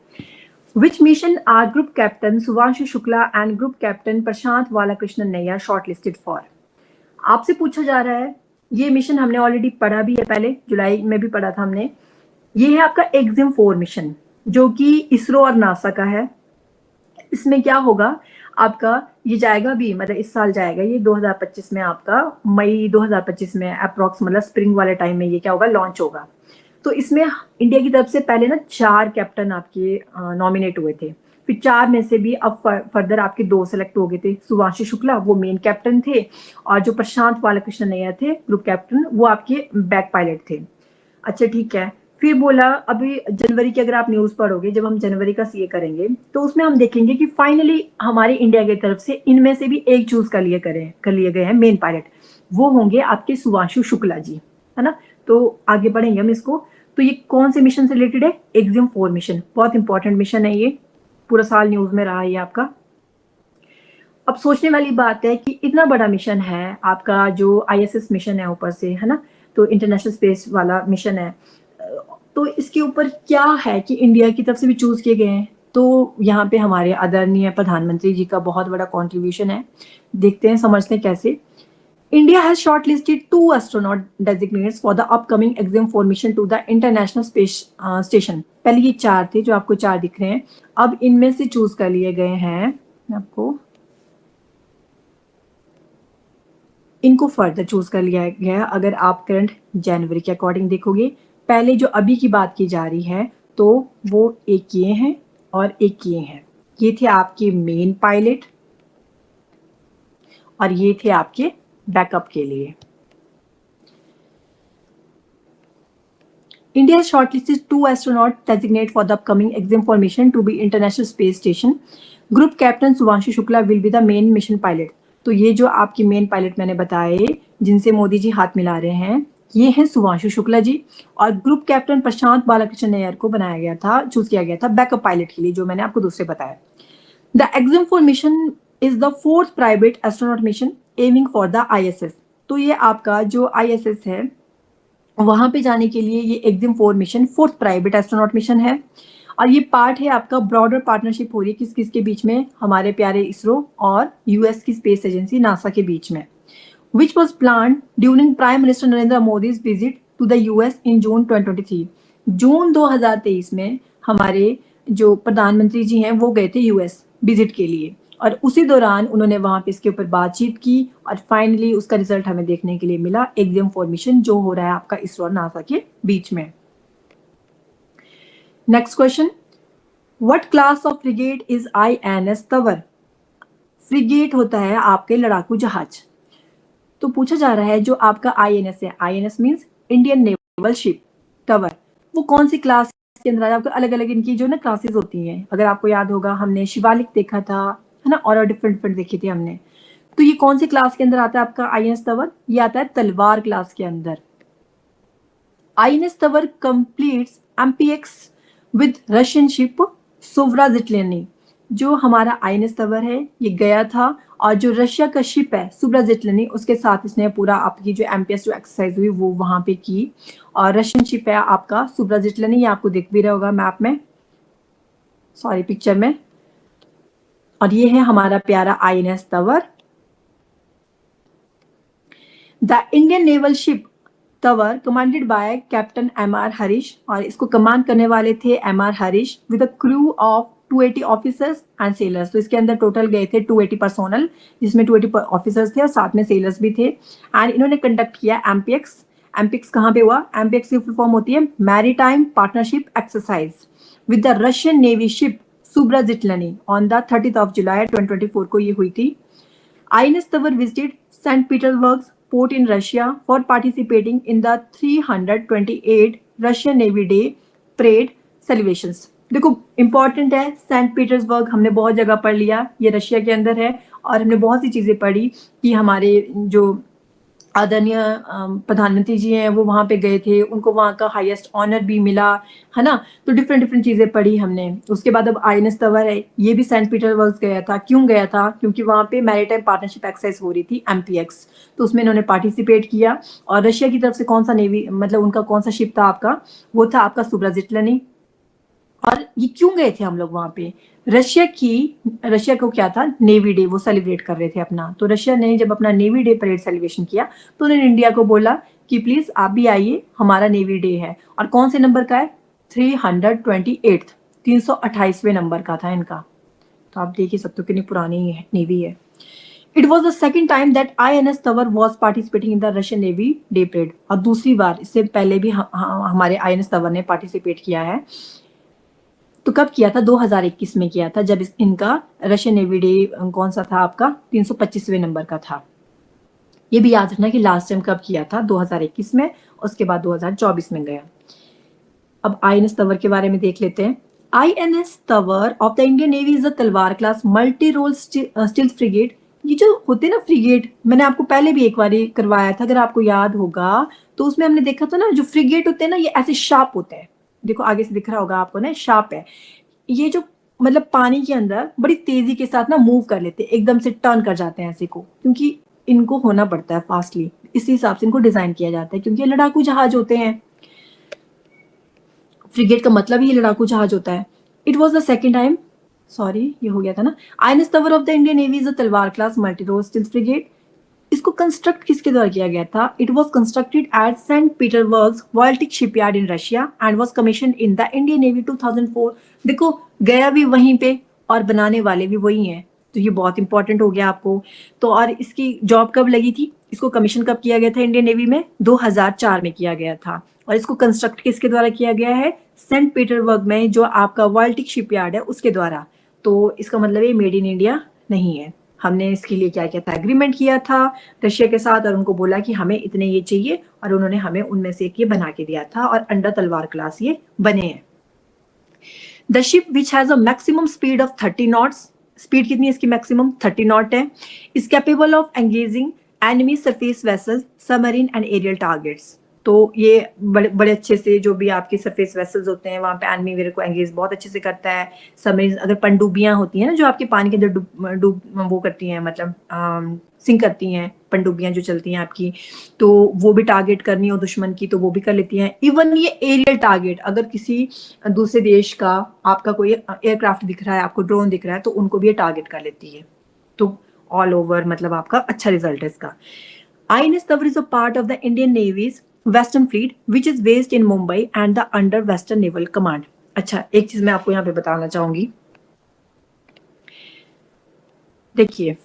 Which mission are Group Captain Suvanshu Shukla and Group Captain Prashant Balakrishnan Nayyar shortlisted for? आपसे पूछा जा रहा है, ये मिशन हमने ऑलरेडी पढ़ा भी है, पहले जुलाई में भी पढ़ा था हमने। ये है आपका EXIM 4 मिशन जो कि इसरो और नासा का है। इसमें क्या होगा आपका, ये जाएगा भी मतलब इस साल जाएगा ये 2025 में, आपका मई 2025 में अप्रोक्स, मतलब स्प्रिंग वाले टाइम में ये क्या होगा, लॉन्च होगा। तो इसमें इंडिया की तरफ से पहले ना 4 कैप्टन आपके नॉमिनेट हुए थे, फिर 4 में से भी अब फर्दर आपके 2 सेलेक्ट हो गए थे। सुवांशु शुक्ला वो मेन कैप्टन थे, और जो प्रशांत बालकृष्ण नैयर थे ग्रुप कैप्टन, वो आपके बैक पायलट थे। अच्छा ठीक है, फिर बोला अभी जनवरी की अगर आप न्यूज पढ़ोगे, जब हम जनवरी का सीए करेंगे तो उसमें हम देखेंगे कि फाइनली हमारी इंडिया की तरफ से इनमें से भी एक चूज कर लिए गए हैं मेन पायलट, वो होंगे आपके सुवांशु शुक्ला जी, है ना। तो आगे बढ़ेंगे हम इसको। तो ये कौन से मिशन से रिलेटेड है, EXIM 4 मिशन, बहुत इंपॉर्टेंट मिशन है ये, पूरा साल न्यूज में रहा है ये आपका। अब सोचने वाली बात है कि इतना बड़ा मिशन है आपका, जो ISS मिशन है ऊपर से, है ना, तो इंटरनेशनल स्पेस वाला मिशन है, तो इसके ऊपर क्या है कि इंडिया की तरफ से भी चूज किए गए हैं। तो यहाँ पे हमारे आदरणीय प्रधानमंत्री जी का बहुत बड़ा कंट्रीब्यूशन है, देखते हैं समझते हैं कैसे। India has shortlisted 2 astronaut designates for the upcoming EXIM 4 mission to the International Space Station। पहले ये 4 थे जो आपको 4 दिख रहे हैं, अब इनमें से चूज कर लिए गए हैं, आपको इनको फर्दर चूज कर लिया गया। अगर आप करंट जनवरी के अकॉर्डिंग देखोगे, पहले जो अभी की बात की जा रही है तो वो एक ये हैं और एक ये हैं, ये थे आपके मेन पायलट और ये थे आपके बैकअप के लिए। India has shortlisted 2 astronauts designate for the upcoming EXIM 4 mission to be International Space Station. Group Captain Suvanshu Shukla will be the main mission pilot। तो ये जो आपकी मेन पायलट मैंने बताए जिनसे मोदी जी हाथ मिला रहे हैं, ये हैं सुभांशु शुक्ला जी, और ग्रुप कैप्टन प्रशांत बालाकृष्ण अय्यर को बनाया गया था, चूज किया गया था बैकअप पायलट के लिए, जो मैंने आपको दूसरे बताया। The EXIM-4 mission is the fourth private astronaut mission aiming for the ISS। तो ये आपका जो ISS है वहां पे जाने के लिए ये EXIM-4 mission fourth private astronaut mission है, और ये पार्ट है आपका ब्रॉडर पार्टनरशिप हो रही है किस किस के बीच में, हमारे प्यारे इसरो और US की स्पेस एजेंसी नासा के बीच में, which was planned during Prime Minister Narendra Modi's visit to the US in June 2023। जून 2023 में हमारे जो प्रधानमंत्री जी हैं वो गए थे US विजिट के लिए, और उसी दौरान उन्होंने वहां पे इसके ऊपर बातचीत की, और फाइनली उसका रिजल्ट हमें देखने के लिए मिला EXIM-4 मिशन जो हो रहा है आपका इसरो और नासा के बीच में। Next question, what class of frigate is INS Tanwar? Frigate होता है आपके लड़ाकू जहाज। तो पूछा जा रहा है जो आपका INS है, INS means Indian naval ship, Tanwar, वो कौन सी क्लास के अंदर आता है? आपको अलग अलग इनकी जो ना क्लासेस होती हैं, अगर आपको याद होगा हमने शिवालिक देखा था, है ना, और डिफरेंट डिफरेंट देखी थी हमने। तो ये कौन सी क्लास के अंदर आता है आपका INS तंवर? ये आता है तलवार क्लास के अंदर। INS Tabar completes MPX with Russian ship Soobrazitelny. जो हमारा INS तंवर है ये गया था, और जो रशिया का शिप है सुव्राजिटलेनी उसके साथ इसने पूरा आपकी जो MPS जो एक्सरसाइज हुई वो वहां पे की, और रशियन शिप है आपका सुव्राजिटलेनी, ये आपको दिख भी रहा होगा मैप में, सॉरी पिक्चर में, और ये है हमारा प्यारा INS Tanwar. The Indian naval ship Tanwar commanded by captain MR Harish, और इसको कमांड करने वाले थे MR Harish with a crew of 280 officers and sailors. तो इसके अंदर टोटल गए थे 280 पर्सोनल, जिसमें 280 ऑफिसर्स थे और साथ में सेलर्स भी थे, एंड इन्होंने कंडक्ट किया MPX। MPX कहाँ पे हुआ? MPX की फुल फॉर्म होती है maritime partnership exercise with the Russian navy ship Soobrazitelny on the 30th of July 2024 को ये हुई थी। INS Tabar visited St. Petersburg port in Russia for participating in the 328 Russian Navy Day parade celebrations। देखो important है, Saint Petersburg हमने बहुत जगह पढ़ लिया, ये रशिया के अंदर है, और हमने बहुत सी चीजें पढ़ी कि हमारे जो आदरणीय प्रधानमंत्री जी हैं वो वहां पे गए थे, उनको वहां का हाईएस्ट ऑनर भी मिला, है ना। तो डिफरेंट डिफरेंट चीजें पढ़ी हमने। उसके बाद अब INS तंवर है, ये भी सेंट पीटर्सबर्ग गया था। क्यों गया था? क्योंकि वहां पे मैरीटाइम पार्टनरशिप एक्सरसाइज हो रही थी MPX, तो उसमें इन्होंने पार्टिसिपेट किया। और रशिया की तरफ से कौन सा नेवी, मतलब उनका कौन सा शिप था आपका? वो था आपका सुब्राजिटलेनी। और ये क्यों गए थे हम लोग वहां पे? रशिया को क्या था, नेवी डे वो सेलिब्रेट कर रहे थे अपना। तो रशिया ने जब अपना नेवी डे परेड सेलिब्रेशन किया तो उन्होंने इंडिया को बोला कि प्लीज आप भी आइए, हमारा नेवी डे है। और कौन से नंबर का है? 328, 328वें नंबर का था इनका। तो आप देख ही सकते हो कितनी पुरानी नेवी है। It was the second time that INS Tanwar was participating in the Russian navy day parade. और दूसरी बार, इससे पहले भी हमारे INS तंवर ने पार्टिसिपेट किया है। तो कब किया था? 2021 में किया था, जब इनका रशियन नेवी डे कौन सा था आपका? 325वें नंबर का था। ये भी याद रखना कि लास्ट टाइम कब किया था, 2021 में, उसके बाद 2024 में गया। अब INS तंवर के बारे में देख लेते हैं। INS Tabar of the Indian navy is a Talwar class multi role stealth frigate. ये जो होते ना फ्रिगेट, मैंने आपको पहले भी एक बार करवाया था अगर आपको याद होगा, तो उसमें हमने देखा था ना जो फ्रिगेट होते हैं ना ये ऐसे शार्प होते हैं। देखो आगे से दिख रहा होगा आपको ना, शार्प है ये, जो मतलब पानी के अंदर बड़ी तेजी के साथ ना मूव कर लेते हैं, एकदम से टर्न कर जाते हैं ऐसे को, क्योंकि इनको होना पड़ता है फास्टली, इसी हिसाब से इनको डिजाइन किया जाता है, क्योंकि ये लड़ाकू जहाज होते हैं। फ्रिगेट का मतलब ही लड़ाकू जहाज होता है। It was the second time, sorry ये हो गया था ना। INS Tabar of the Indian navy is a Talwar class multi role stealth frigate. इसको कंस्ट्रक्ट किसके द्वारा किया गया था? It was constructed at Saint Petersburg Baltic shipyard in Russia and was commission in the Indian navy 2004। देखो गया भी वहीं पे और बनाने वाले भी वही हैं, तो ये बहुत इंपॉर्टेंट हो गया आपको। तो और इसकी जॉब कब लगी थी? इसको कमीशन कब किया गया था इंडियन नेवी में? 2004 में किया गया था। और इसको कंस्ट्रक्ट किसके द्वारा किया गया है? सेंट पीटर्सबर्ग में जो आपका बाल्टिक शिपयार्ड है उसके द्वारा। तो इसका मतलब ये मेड इन इंडिया नहीं है। हमने इसके लिए क्या किया था? एग्रीमेंट किया था रशिया के साथ, और उनको बोला कि हमें इतने ये चाहिए, और उन्होंने हमें उनमें से एक ये बना के दिया था, और अंडर तलवार क्लास ये बने हैं। The ship which has a maximum speed of 30 knots, speed कितनी है इसकी? मैक्सिमम 30 नॉट है। Is capable of engaging enemy surface vessels, submarine and aerial targets. तो ये बड़े बड़े अच्छे से जो भी आपके सरफेस वेसल्स होते हैं वहाँ पे एनमी वेयर को एंगेज बहुत अच्छे से करता है। सबमरीन अगर पनडुब्बियां होती हैं ना जो आपके पानी के अंदर डूब वो करती हैं, मतलब सिंक करती हैं, पनडुब्बियां जो चलती हैं आपकी, तो वो भी टारगेट करनी हो दुश्मन की तो वो भी कर लेती हैं। इवन ये एरियल टारगेट, अगर किसी दूसरे देश का आपका कोई एयरक्राफ्ट दिख रहा है, आपको ड्रोन दिख रहा है, तो उनको भी ये टारगेट कर लेती है। तो ऑल ओवर मतलब आपका अच्छा रिजल्ट है इसका। INS Tower is a part of the Indian Navy's Western Fleet, which is based in Mumbai and the under Western Naval Command. अच्छा, एक चीज मैं आपको यहाँ पे बताना चाहूंगी, देखिए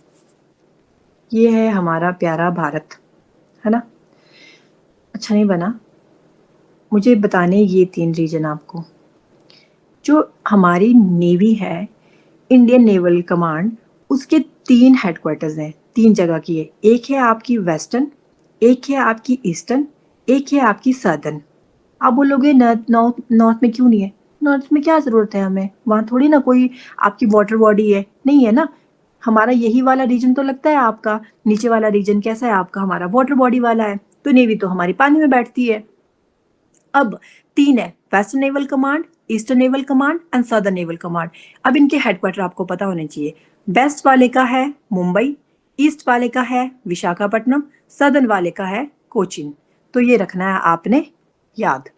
ये है हमारा प्यारा भारत, है ना। अच्छा नहीं बना, मुझे बताने ये 3 रीजन आपको। जो हमारी नेवी है, इंडियन नेवल कमांड, उसके 3 हेडक्वार्टर्स हैं, 3 जगह की है। एक है आपकी वेस्टर्न, एक है आपकी ईस्टर्न, एक है आपकी सदर्न। आप बोलोगे नॉर्थ में क्यों नहीं है? नॉर्थ में क्या जरूरत है हमें, वहां थोड़ी ना कोई आपकी वाटर बॉडी है, नहीं है ना। हमारा यही वाला रीजन तो लगता है आपका, नीचे वाला रीजन कैसा है आपका, हमारा वाटर बॉडी वाला है। तो नेवी तो हमारी पानी में बैठती है। अब 3 है, western naval command, eastern naval command and southern naval command. अब इनके हेडक्वार्टर आपको पता होने चाहिए। वेस्ट वाले का है मुंबई, ईस्ट वाले का है विशाखापट्टनम, सदर्न वाले का है कोचीन। तो ये रखना है आपने याद,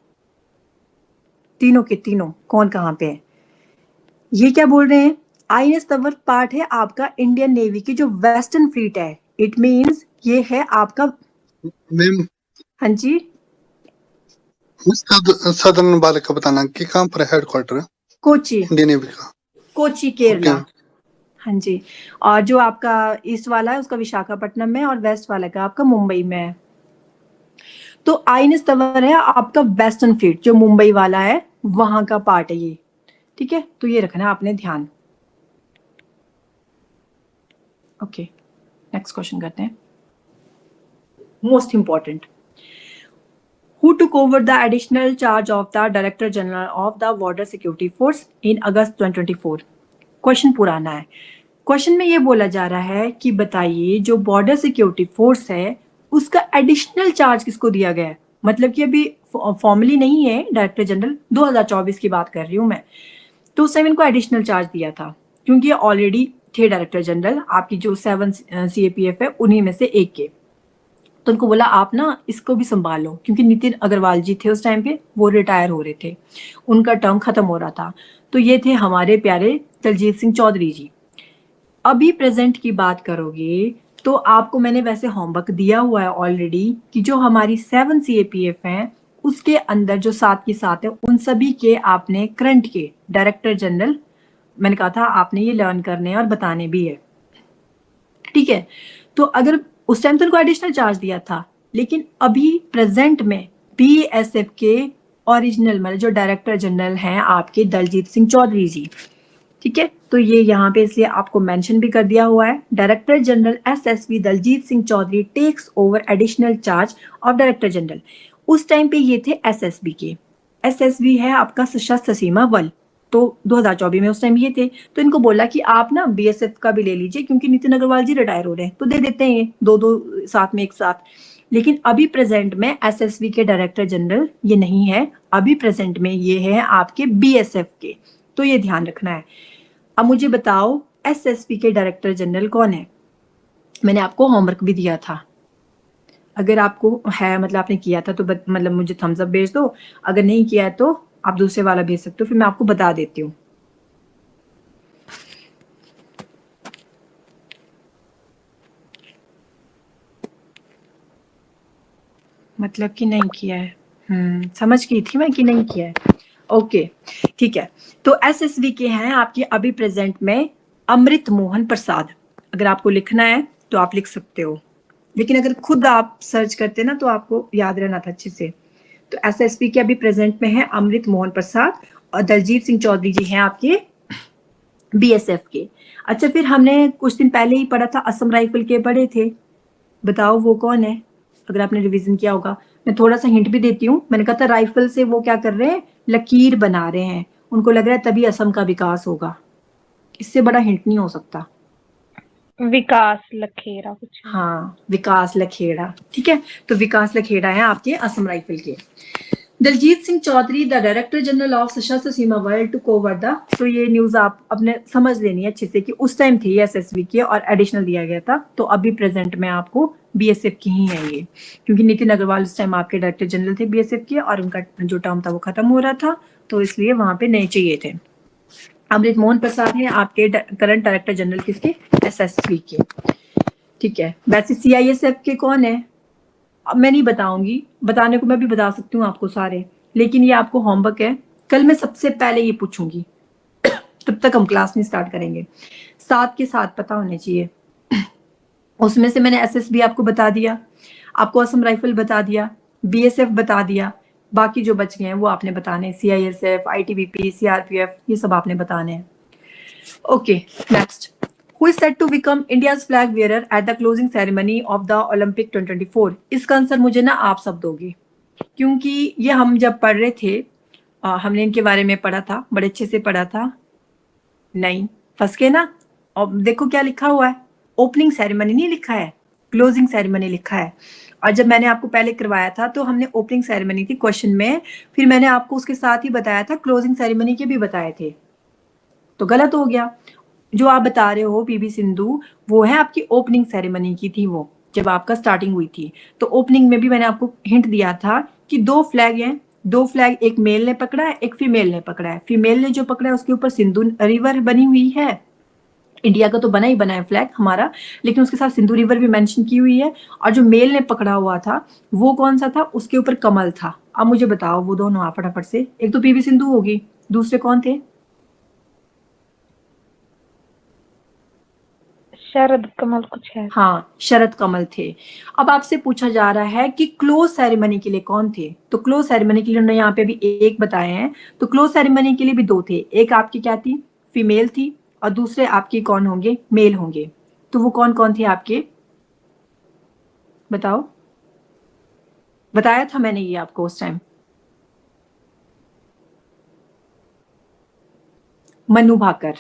तीनों के तीनों कौन कहाँ पे है। ये क्या बोल रहे हैं, INS तवर पार्ट है आपका इंडियन नेवी की जो वेस्टर्न फ्लीट है। इट मींस ये है आपका, मैम हाँ जी, सदर्न वाले का बताना कि कहाँ पर हेडक्वार्टर है कोची, इंडियन नेवी का। कोची केरला। हाँ जी, और जो आपका ईस्ट वाला है उसका विशाखापट्टनम में, और वेस्ट वाला का आपका मुंबई में है। तो INS तवर है आपका वेस्टर्न फ्लीट, जो मुंबई वाला है वहां का पार्ट है ये, ठीक है। तो ये रखना आपने ध्यान। ओके, नेक्स्ट क्वेश्चन करते हैं, most important. Who took over the additional charge of the Director General of the Border Security Force in August 2024? Question पुराना है। क्वेश्चन में ये बोला जा रहा है कि बताइए जो बॉर्डर सिक्योरिटी फोर्स है उसका एडिशनल चार्ज किसको दिया गया है। मतलब कि अभी फॉर्मली नहीं है, डायरेक्टर जनरल 2024 की बात कर रही हूँ मैं। तो उस टाइम इनको एडिशनल चार्ज दिया था क्योंकि ये ऑलरेडी थे डायरेक्टर जनरल आपकी जो 7 CAPF है उन्हीं में से एक के। तो उनको बोला आप ना इसको भी संभाल लो, क्योंकि नितिन अग्रवाल जी थे उस टाइम पे, वो रिटायर हो रहे थे, उनका टर्म खत्म हो रहा था। तो ये थे हमारे प्यारे दलजीत सिंह चौधरी जी। अभी प्रेजेंट की बात करोगे तो आपको मैंने वैसे होमवर्क दिया हुआ है ऑलरेडी कि जो हमारी 7 CAPF हैं उसके अंदर जो 7 की 7 है उन सभी के आपने करंट के डायरेक्टर जनरल, मैंने कहा था आपने ये लर्न करने और बताने भी है, ठीक है। तो अगर उस टाइम तो उनको एडिशनल चार्ज दिया था, लेकिन अभी प्रेजेंट में BSF के ओरिजिनल मतलब जो डायरेक्टर जनरल हैं आपके दलजीत सिंह चौधरी जी, ठीक है। तो ये यहाँ पे इसलिए आपको मेंशन भी कर दिया हुआ है, director general SSV Daljit Singh Chaudhary takes over additional charge of director general. उस टाइम पे ये थे SSB के, SSB है आपका सशस्त्र सीमा बल, तो 2024 में उस टाइम ये थे। तो इनको बोला कि आप ना BSF का भी ले लीजिए क्योंकि नितिन अग्रवाल जी रिटायर हो रहे हैं, तो दे देते हैं ये दो साथ में एक साथ। लेकिन अभी प्रेजेंट में SSB के डायरेक्टर जनरल ये नहीं है, अभी प्रेजेंट में ये है आपके BSF के, तो ये ध्यान रखना है। अब मुझे बताओ SSB के डायरेक्टर जनरल कौन है। मैंने आपको होमवर्क भी दिया था, अगर आपको है मतलब आपने किया था तो मतलब मुझे थम्स अप भेज दो, अगर नहीं किया है तो आप दूसरे वाला भेज सकते हो, फिर मैं आपको बता देती हूँ। मतलब कि नहीं किया है, समझ गई थी मैं कि नहीं किया है। ओके ठीक है, तो SSB के हैं आपके अभी प्रेजेंट में अमृत मोहन प्रसाद। अगर आपको लिखना है तो आप लिख सकते हो, लेकिन अगर खुद आप सर्च करते ना तो आपको याद रहना था अच्छे से। तो SSB के अभी प्रेजेंट में है अमृत मोहन प्रसाद, और दलजीत सिंह चौधरी जी हैं आपके BSF के। अच्छा, फिर हमने कुछ दिन पहले ही पढ़ा था असम राइफल के पढ़े थे, बताओ वो कौन है। अगर आपने रिवीजन किया होगा, मैं थोड़ा सा हिंट भी देती हूँ। मैंने कहा था राइफल से वो क्या कर रहे हैं, लकीर बना रहे हैं, उनको लग रहा है तभी असम का विकास होगा। इससे बड़ा हिंट नहीं हो सकता। विकास लखेरा कुछ है। हाँ, विकास लखेड़ा, ठीक है। तो विकास लखेड़ा है आपके असम राइफल के। Daljit Singh Chaudhary the director general of Sashastra Seema बल टुक ओवर द, तो ये न्यूज आप अपने समझ लेनी है अच्छे से कि उस टाइम थी एसएसबी की और एडिशनल दिया गया था, तो अभी प्रेजेंट में आपको बीएसएफ की ही है ये, क्योंकि नितिन अग्रवाल उस टाइम आपके डायरेक्टर जनरल थे बीएसएफ के और उनका जो टर्म था वो खत्म हो रहा था, तो इसलिए वहां पे नए चाहिए थे। अमृत मोहन प्रसाद हैं आपके करंट डायरेक्टर जनरल किसके, एसएसबी के, ठीक है। वैसे सीआईएसएफ के कौन है अब मैं नहीं बताऊंगी, बताने को मैं भी बता सकती हूँ आपको सारे, लेकिन ये आपको होमवर्क है, कल मैं सबसे पहले ये पूछूंगी तब तक हम क्लास नहीं स्टार्ट करेंगे। 7 के 7 पता होने चाहिए। उसमें से मैंने एसएसबी आपको बता दिया, आपको असम राइफल बता दिया, बीएसएफ बता दिया, बाकी जो बच गए हैं वो आपने बताने, सीआईएसएफ, आईटीबीपी, सीआरपीएफ, ये सब आपने बताने हैं। Okay, next, who is said to become India's flag bearer at the closing ceremony of the Olympic 2024? इसका आंसर मुझे ना आप सब दोगे, क्योंकि ये हम जब पढ़ रहे थे हमने इनके बारे में पढ़ा था, बड़े अच्छे से पढ़ा था। नहीं फंस के ना, और देखो क्या लिखा हुआ है, ओपनिंग सेरेमनी नहीं लिखा है, क्लोजिंग सेरेमनी लिखा है। और जब मैंने आपको पहले करवाया था तो हमने ओपनिंग सेरेमनी थी क्वेश्चन में, फिर मैंने आपको उसके साथ ही बताया था क्लोजिंग सेरेमनी के भी बताए थे, तो गलत हो गया। जो आप बता रहे हो पीवी सिंधु, वो है आपकी ओपनिंग सेरेमनी की थी, वो जब आपका स्टार्टिंग हुई थी, तो ओपनिंग में भी मैंने आपको हिंट दिया था कि 2 फ्लैग हैं, 2 फ्लैग एक मेल ने पकड़ा है, एक फीमेल ने पकड़ा है। फीमेल ने जो पकड़ा है उसके ऊपर सिंधु रिवर बनी हुई है, इंडिया का तो बना ही बना है फ्लैग हमारा, लेकिन उसके साथ सिंधु रिवर भी मेंशन की हुई है। और जो मेल ने पकड़ा हुआ था वो कौन सा था, उसके ऊपर कमल था। अब मुझे बताओ वो दोनों आप फटाफट से, एक तो पीवी सिंधु होगी, दूसरे कौन थे? शरद कमल कुछ है। हाँ, शरद कमल थे। अब आपसे पूछा जा रहा है कि क्लोज सेरेमनी के लिए कौन थे, तो क्लोज सेरेमनी के लिए उन्होंने यहाँ पे भी एक बताए हैं, तो क्लोज सेरेमनी के लिए भी 2 थे, एक आपकी क्या थी, फीमेल थी, और दूसरे आपके कौन होंगे, मेल होंगे। तो वो कौन कौन थे आपके, बताओ, बताया था मैंने ये आपको उस टाइम। मनु भाकर,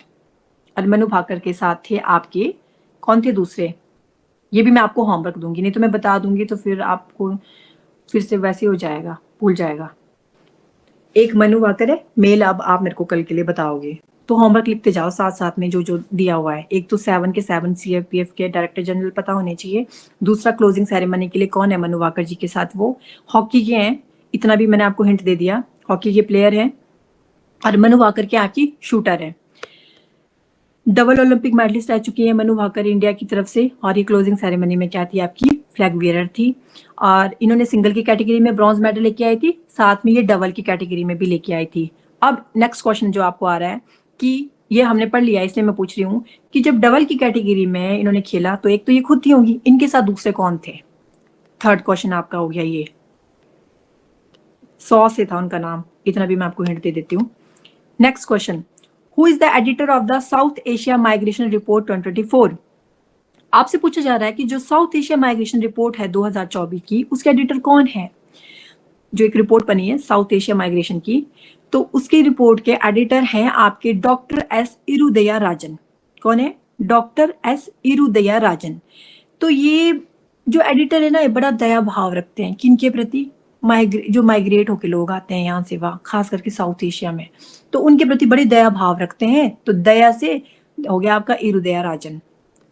और मनु भाकर के साथ थे आपके कौन थे दूसरे, ये भी मैं आपको होमवर्क दूंगी, नहीं तो मैं बता दूंगी तो फिर आपको फिर से वैसे हो जाएगा, भूल जाएगा। एक मनु भाकर है मेल, अब आप मेरे को कल के लिए बताओगे, तो होमवर्क लिखते जाओ साथ साथ में जो जो दिया हुआ है। एक तो 7 के 7 सीआरपीएफ के डायरेक्टर जनरल पता होने चाहिए, दूसरा क्लोजिंग सेरेमनी के लिए कौन है मनु भाकर जी के साथ, वो हॉकी के हैं, इतना भी मैंने आपको हिंट दे दिया, हॉकी के प्लेयर हैं, और मनु भाकर के आपकी शूटर है। डबल ओलंपिक मेडलिस्ट रह चुकी है मनु भाकर इंडिया की तरफ से, और ये क्लोजिंग सेरेमनी में क्या थी, आपकी फ्लैग बियरर थी। और इन्होंने सिंगल की कैटेगरी में ब्रॉन्ज मेडल लेके आई थी, साथ में ये डबल की कैटेगरी में भी लेके आई थी। अब नेक्स्ट क्वेश्चन जो आपको आ रहा है कि ये हमने पढ़ लिया, इसलिए मैं पूछ रही हूँ कि जब डबल की कैटेगरी में इन्होंने खेला तो एक तो ये खुद थी होंगी, इनके साथ दूसरे कौन थे? थर्ड क्वेश्चन आपका हो गया ये, 100 से था उनका नाम, इतना भी मैं आपको हिंट दे देती हूँ। Next question, Who is the editor of the South Asia Migration Report 2024? आपसे पूछा जा रहा है कि जो साउथ एशिया माइग्रेशन रिपोर्ट है 2024 की, उसके एडिटर कौन है? जो एक रिपोर्ट बनी है साउथ एशिया माइग्रेशन की, तो उसकी रिपोर्ट के एडिटर हैं आपके डॉक्टर एस इरुदया राजन। कौन है? डॉक्टर एस इरुदया राजन। तो ये जो एडिटर है ना, ये बड़ा दया भाव रखते हैं किनके प्रति, जो माइग्रेट होके लोग आते हैं यहाँ से वहाँ, खास करके साउथ एशिया में, तो उनके प्रति बड़ी दया भाव रखते हैं। तो दया से हो गया आपका इरुदया राजन,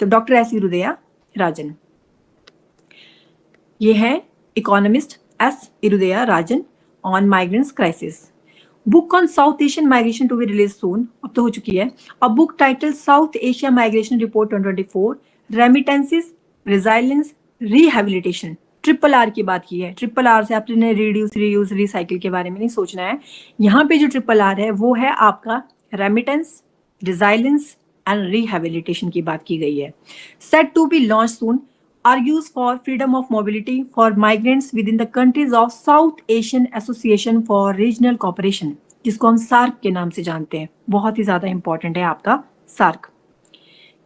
तो डॉक्टर एस इरुदया राजन, ये है economist S Irudaya Rajan on migrants crisis. Book on South Asian migration to be release soon, अब तो हो चुकी है। A book title South Asia migration report 2024, remittances, resilience, rehabilitation. Triple R की बात की है, ट्रिपल आर से आपने रिड्यूस, रीयूज, रिसाइकिल के बारे में नहीं सोचना है। यहाँ पे जो ट्रिपल आर है वो है आपका रेमिटेंस, रेजिलियंस एंड रिहेबिलिटेशन की बात की गई है। Set to be launch soon, argues for freedom of mobility for migrants within the countries of South Asian Association for Regional Cooperation, जिसको हम सार्क के नाम से जानते हैं। बहुत ही ज्यादा इंपॉर्टेंट है आपका सार्क।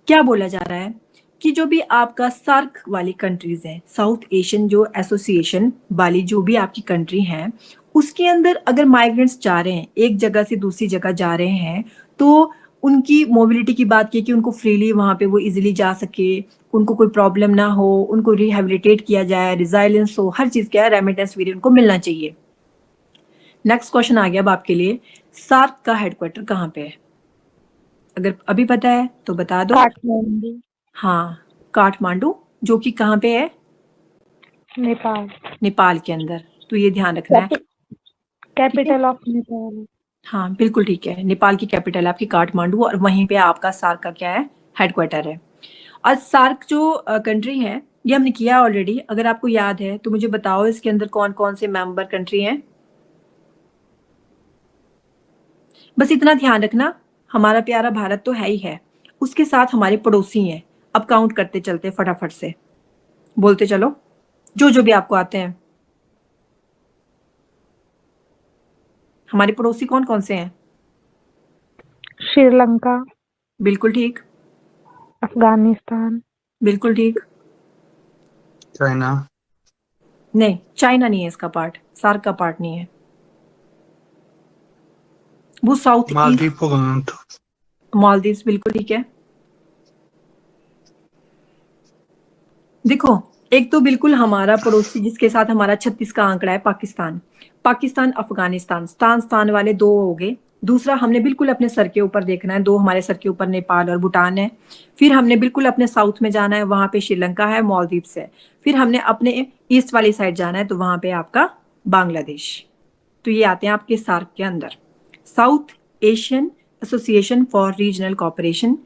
क्या बोला जा रहा है कि जो भी आपका सार्क वाली कंट्रीज है, साउथ एशियन जो एसोसिएशन वाली जो भी आपकी कंट्री है, उसके अंदर अगर माइग्रेंट्स जा रहे हैं, एक जगह से दूसरी जगह जा रहे हैं, तो उनकी मोबिलिटी की बात की कि उनको फ्रीली वहाँ पे वो इजीली जा सके, उनको कोई प्रॉब्लम ना हो, उनको रिहेबिलिटेट किया जाए, रिजाइलेंस हो, हर चीज़ क्या है रेमिटेंस भी उनको मिलना चाहिए। नेक्स्ट क्वेश्चन आ गया अब आपके लिए, सार्क का हेडक्वार्टर कहाँ पे है? अगर अभी पता है तो बता दो। काठमांडू, हाँ, काठमांडू, जो कि कहाँ पे है? नेपाल। नेपाल के अंदर, तो ये ध्यान रखना है। Capital of Nepal. हाँ बिल्कुल ठीक है, नेपाल की कैपिटल है आपकी काठमांडू, और वहीं पे आपका सार्क का क्या है, हेडक्वार्टर है। और सार्क जो कंट्री है, ये हमने किया ऑलरेडी, अगर आपको याद है तो मुझे बताओ इसके अंदर कौन कौन से मेंबर कंट्री हैं। बस इतना ध्यान रखना, हमारा प्यारा भारत तो है ही है, उसके साथ हमारे पड़ोसी हैं। अब काउंट करते चलते फटाफट से, बोलते चलो जो जो भी आपको आते हैं। हमारे पड़ोसी कौन कौन से हैं? श्रीलंका, बिल्कुल ठीक, अफगानिस्तान, बिल्कुल ठीक। चाइना, नहीं, चाइना नहीं है इसका पार्ट, सार्क का पार्ट नहीं है, वो साउथ ईस्ट। मालदीव को गलत। मालदीव्स बिल्कुल ठीक है। देखो, एक तो बिल्कुल हमारा पड़ोसी जिसके साथ हमारा 36 का आंकड़ा है, पाकिस्तान। पाकिस्तान, अफगानिस्तान, स्थान वाले दो हो गए। दूसरा हमने बिल्कुल अपने सर के ऊपर देखना है, दो हमारे सर के ऊपर नेपाल और भूटान है। फिर हमने बिल्कुल अपने साउथ में जाना है, वहां पे श्रीलंका है, मालदीव्स है। फिर हमने अपने ईस्ट वाली साइड जाना है, तो वहां पे आपका बांग्लादेश। तो ये आते हैं आपके सार्क के अंदर, south Asian association for regional cooperation,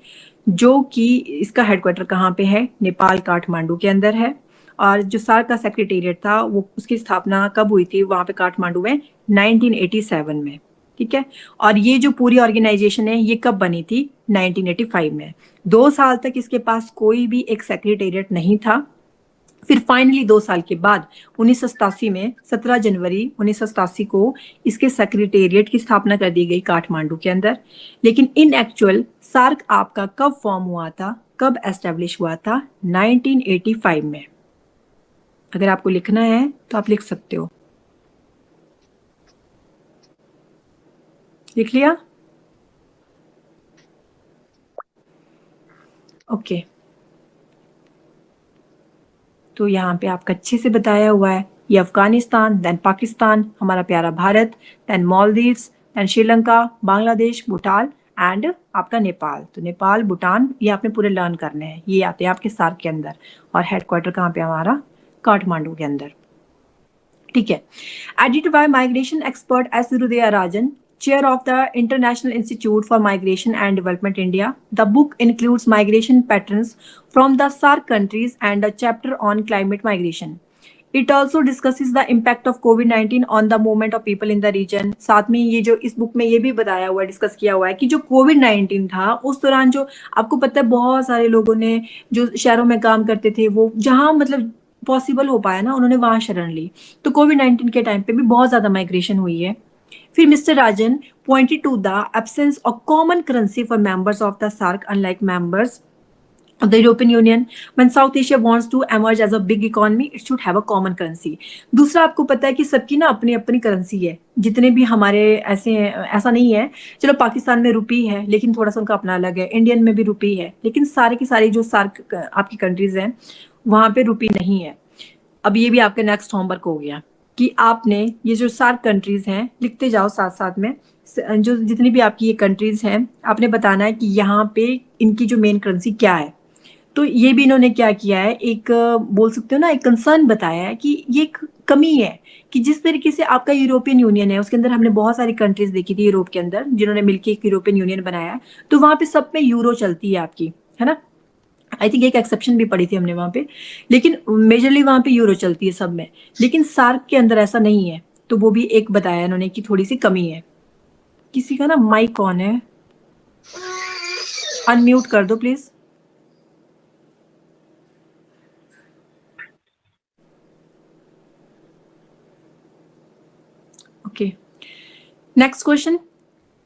जो कि इसका हेडक्वार्टर कहाँ पे है, नेपाल काठमांडू के अंदर है। और जो सार्क का सेक्रेटेरिएट था, वो उसकी स्थापना कब हुई थी वहां पे काठमांडू में, 1987 में। ठीक है, और ये जो पूरी ऑर्गेनाइजेशन है ये कब बनी थी, 1985 में। 2 साल तक इसके पास कोई भी एक सेक्रेटेरिएट नहीं था। फिर फाइनली 2 साल के बाद 1987 में 17 जनवरी 1987 को इसके सेक्रेटेरिएट की स्थापना कर दी गई काठमांडू के अंदर। लेकिन इन एक्चुअल सार्क आपका कब फॉर्म हुआ था, कब एस्टेब्लिश हुआ था, 1985 में। अगर आपको लिखना है तो आप लिख सकते हो, लिख लिया? ओके, तो यहाँ पे आपका अच्छे से बताया हुआ है, ये अफगानिस्तान, देन पाकिस्तान, हमारा प्यारा Bharat, then Maldives, then Sri Lanka, Bangladesh, Bhutan and आपका नेपाल। तो नेपाल, भूटान, ये आपने पूरे लर्न करने हैं, ये आते हैं आपके सार्क के अंदर। और हेडक्वार्टर कहाँ पे हमारा, काठमांडू के अंदर। ठीक है, edited by migration expert S Irudaya Rajan, chair of the International Institute for Migration and Development India. The book includes migration patterns from the SAARC countries and a chapter on climate migration. It also discusses the impact of COVID-19 on the movement of people in the region. साथ में ये जो इस book में ये भी बताया हुआ है, डिस्कस किया हुआ है कि जो COVID-19 था उस दौरान जो आपको पता है बहुत सारे लोगों ने जो शहरों में काम करते थे, वो जहाँ मतलब पॉसिबल हो पाया ना, उन्होंने वहां शरण ली। तो COVID-19 के टाइम पे भी बहुत ज्यादा माइग्रेशन हुई है। फिर mister Rajan pointed to the absence of common currency for members of the SAARC, unlike members of the European Union. When South Asia wants to emerge as a big economy, it should have a common currency. दूसरा आपको पता है कि सबकी ना अपनी अपनी currency है, जितने भी हमारे ऐसा नहीं है। चलो पाकिस्तान में रुपी है, लेकिन थोड़ा सा उनका अपना अलग है, इंडियन में भी रुपी है, लेकिन सारे की सारी जो सार्क आपकी कंट्रीज हैं वहां पे रुपी नहीं है। अब ये भी आपका नेक्स्ट होमवर्क हो गया कि आपने ये जो सार्क कंट्रीज हैं लिखते जाओ साथ साथ में, जो जितनी भी आपकी ये कंट्रीज हैं आपने बताना है कि यहाँ पे इनकी जो मेन करेंसी क्या है। तो ये भी इन्होंने क्या किया है, एक बोल सकते हो ना, एक कंसर्न बताया है कि ये एक कमी है कि जिस तरीके से आपका यूरोपियन यूनियन है, उसके अंदर हमने बहुत सारी कंट्रीज देखी थी यूरोप के अंदर जिन्होंने मिलकर एक यूरोपियन यूनियन बनाया है, तो वहां पे सब में यूरो चलती है आपकी, है ना। आई थिंक एक एक्सेप्शन भी पड़ी थी हमने वहां पे, लेकिन मेजरली वहां पे यूरो चलती है सब में। लेकिन सार्क के अंदर ऐसा नहीं है, तो वो भी एक बताया इन्होंने कि थोड़ी सी कमी है। किसी का ना माइक ऑन है, अनम्यूट कर दो please. Okay, next question.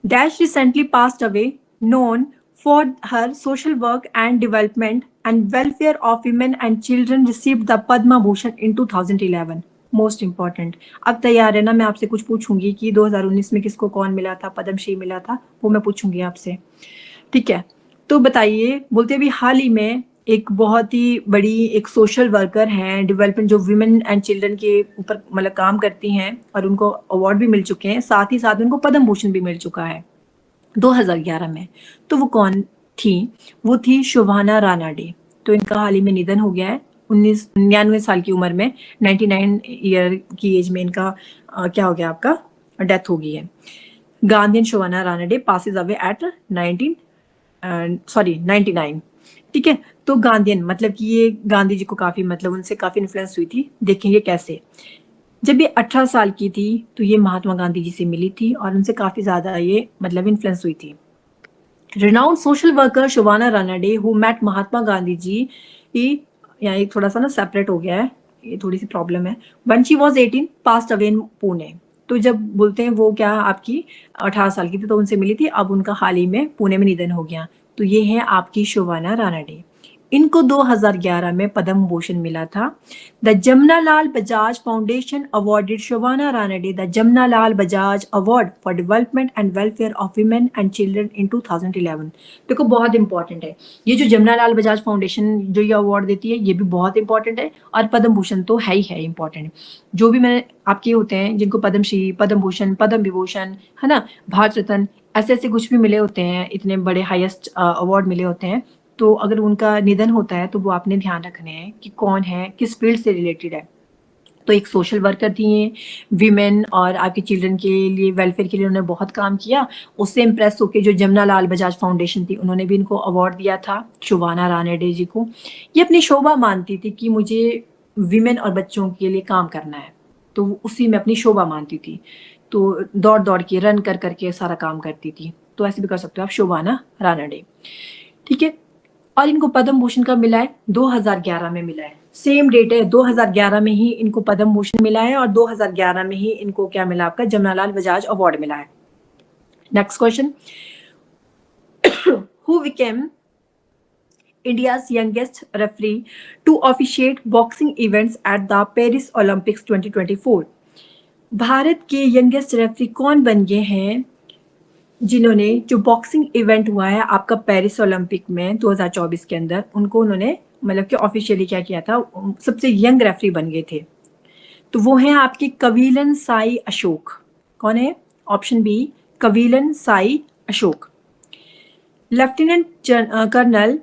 Dash recently passed away, known for her social work and development and welfare of women and children, received the Padma Bhushan in 2011. Most important. अब तैयार है ना, मैं आपसे कुछ पूछूंगी कि 2019 में किसको कौन मिला था, पद्मश्री मिला था, वो मैं पूछूंगी आपसे। ठीक है, तो बताइए, बोलते अभी हाल ही में एक बहुत ही बड़ी एक सोशल वर्कर हैं डेवलपमेंट, जो वुमेन एंड चिल्ड्रन के ऊपर मतलब काम करती हैं और उनको अवार्ड भी मिल चुके हैं, साथ ही साथ उनको पद्म भूषण भी मिल चुका है 2011 में। तो वो कौन थी? वो थी शोभाना रानाडे। तो इनका हाल ही में निधन हो गया है 99 साल की उम्र में, 99 ईयर की एज में इनका क्या हो गया, आपका डेथ हो गई है। Gandhian Shobhana Ranade passes away at 99। ठीक है, तो गांधीयन मतलब कि ये गांधी जी को काफी मतलब उनसे काफी इन्फ्लुएंस हुई थी। देखेंगे कैसे। जब ये 18 साल की थी तो ये महात्मा गांधी जी से मिली थी और उनसे काफी ज्यादा ये मतलब इन्फ्लुएंस हुई थी। renowned social worker Shobhana Ranade who met Mahatma Gandhi ji, यहाँ एक थोड़ा सा ना सेपरेट हो गया है, ये थोड़ी सी प्रॉब्लम है। when she was 18 passed away in Pune. तो जब बोलते हैं वो क्या आपकी 18 साल की थी तो उनसे मिली थी, अब उनका हाल ही में पुणे में निधन हो गया। तो ये है आपकी शोभाना रानाडे। इनको 2011 में पद्म भूषण मिला था। The Jamnalal Bajaj foundation awarded Shobhana Ranade the Jamnalal Bajaj award for development and welfare of women and children in 2011। देखो बहुत इंपॉर्टेंट है ये जो जमनालाल बजाज फाउंडेशन जो ये अवार्ड देती है, ये भी बहुत इंपॉर्टेंट है, और पद्म भूषण तो है ही है इंपॉर्टेंट। जो भी मैंने आपके होते हैं जिनको पद्मश्री, पद्म भूषण, पद्म विभूषण, है ना, भारत रत्न, ऐसे ऐसे कुछ भी मिले होते हैं, इतने बड़े हाईएस्ट अवार्ड मिले होते हैं, तो अगर उनका निधन होता है तो वो आपने ध्यान रखने हैं कि कौन है, किस फील्ड से रिलेटेड है। तो एक सोशल वर्कर थी ये, विमेन और आपके चिल्ड्रन के लिए, वेलफेयर के लिए उन्होंने बहुत काम किया। उससे इम्प्रेस होकर जो जमनालाल बजाज फाउंडेशन थी उन्होंने भी इनको अवार्ड दिया था शोभाना रानाडे जी को। ये अपनी शोभा मानती थी कि मुझे विमेन और बच्चों के लिए काम करना है, तो उसी में अपनी शोभा मानती थी। तो दौड़ दौड़ के, रन कर करके सारा काम करती थी। तो ऐसे भी कर सकते हो आप, शोभाना रानाडे। ठीक है, और इनको पद्म भूषण कब मिला है? 2011 में मिला है। सेम डेट है, 2011 में ही इनको पद्म भूषण मिला है और 2011 में ही इनको क्या मिला, आपका जमनालाल बजाज अवार्ड मिला है। Next question, who became India's youngest referee to officiate boxing events at the Paris Olympics 2024। Bharat के यंगेस्ट रेफरी कौन बन गए हैं जिन्होंने जो बॉक्सिंग इवेंट हुआ है आपका पेरिस ओलंपिक में 2024 के अंदर, उनको उन्होंने मतलब कि ऑफिशियली क्या किया था, सबसे यंग रेफरी बन गए थे। तो वो हैं आपके कविलन साई अशोक। कौन है? Option B, Kavilan Sai Ashok. Lieutenant colonel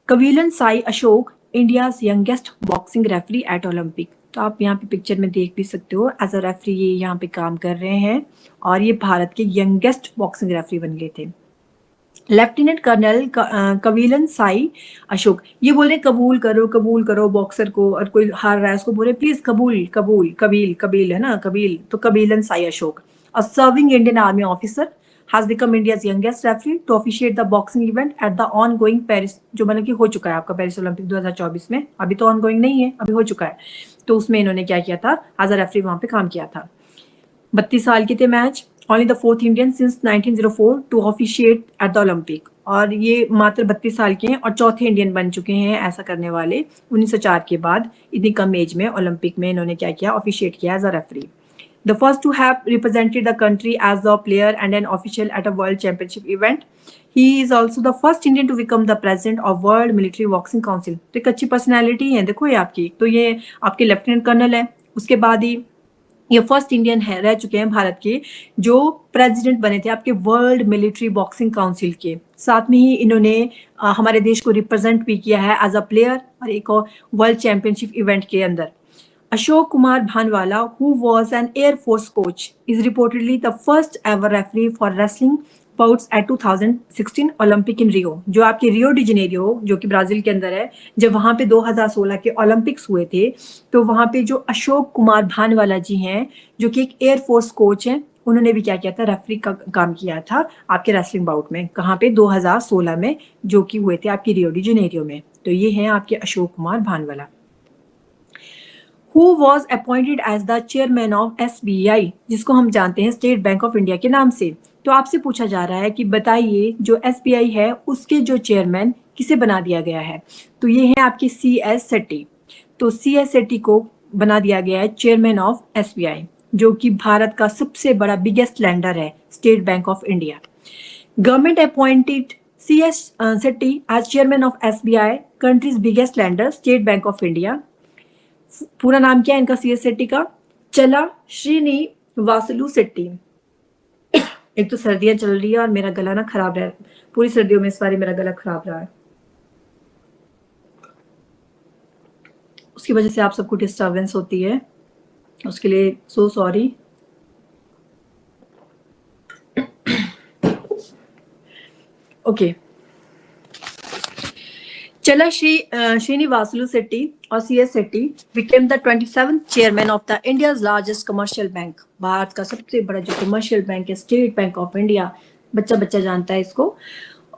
Kavilan Sai Ashok, India's youngest boxing referee at Olympic. तो आप यहाँ पे पिक्चर में देख भी सकते हो, एज अ रेफरी ये यहाँ पे काम कर रहे हैं और ये भारत के यंगेस्ट बॉक्सिंग रेफरी बन गए थे। लेफ्टिनेंट कर्नल कविलन साई अशोक, ये बोल रहे कबूल करो बॉक्सर को, और कोई हार रहा है उसको बोले प्लीज कबूल कबूल, कबील है ना, कबील। तो Kavilan Sai Ashok, a serving Indian army officer, has become India's youngest referee to officiate the boxing event at the ongoing Paris, जो मतलब कि हो चुका है आपका पेरिस ओलंपिक 2024 में, अभी तो ongoing नहीं है, अभी हो चुका है। तो उसमें इन्होंने क्या किया था, एज अ रेफरी वहां पे काम किया था। 32 साल के थे match, only the fourth Indian since 1904 to officiate at the Olympic, और ये मात्र 32 साल के हैं और चौथे इंडियन बन चुके हैं ऐसा करने वाले 1904 के बाद। इतनी कम एज में ओलंपिक में इन्होंने क्या किया, ऑफिशिएट किया as a referee. The first to have represented the country as a player and an official at a World Championship event. He is also the first Indian to become the president of World Military Boxing Council. तो एक अच्छी personality है, देखो ये आपकी। तो ये आपके लेफ्टिनेंट कर्नल है, उसके बाद ही ये फर्स्ट इंडियन है, रह चुके हैं भारत के, जो प्रेसिडेंट बने थे आपके वर्ल्ड मिलिट्री बॉक्सिंग काउंसिल के। साथ में ही इन्होंने हमारे देश को रिप्रेजेंट भी किया है एज अ प्लेयर और एक वर्ल्ड चैंपियनशिप इवेंट के अंदर। Ashok Kumar Bhanwala, who was an Air Force coach, is reportedly the first ever referee for wrestling bouts at 2016 Olympic in Rio। जो आपके रियो डी जेनेरियो जो कि Brazil के अंदर है, जब वहां पे 2016 के ओलंपिक्स हुए थे, तो वहां पे जो अशोक कुमार भानवाला जी हैं, जो कि एक एयर फोर्स कोच हैं, उन्होंने भी क्या किया था, रेफरी का काम किया था आपके रेसलिंग बाउट में। कहाँ पे? 2016 में, जो कि हुए थे आपके रियो डी जेनेरियो में। तो ये हैं आपके Ashok Kumar Bhanwala. Who was appointed as the chairman of SBI, जिसको हम जानते हैं स्टेट बैंक ऑफ इंडिया के नाम से। तो आपसे पूछा जा रहा है कि बताइए जो SBI है उसके जो चेयरमैन किसे बना दिया गया है। तो ये है आपकी CS सेट्टी। तो CS सेट्टी को बना दिया गया है चेयरमैन ऑफ SBI, जो कि भारत का सबसे बड़ा बिगेस्ट लैंडर है state Bank of India. Government appointed CS Setty as chairman of SBI, country's biggest lender, State Bank of India. पूरा नाम क्या है इनका CS सेट्टी का? चला श्रीनिवासलू सेट्टी। एक तो सर्दियां चल रही है और मेरा गला ना खराब रहा है, पूरी सर्दियों में इस बार मेरा गला खराब रहा है, उसकी वजह से आप सबको डिस्टर्बेंस होती है, उसके लिए सो सॉरी। ओके, चला Srinivasulu Setty और CS Setty became the 27th chairman of the India's largest commercial bank। Bharat का सबसे बड़ा जो कमर्शियल बैंक है, स्टेट बैंक ऑफ इंडिया, बच्चा बच्चा जानता है इसको।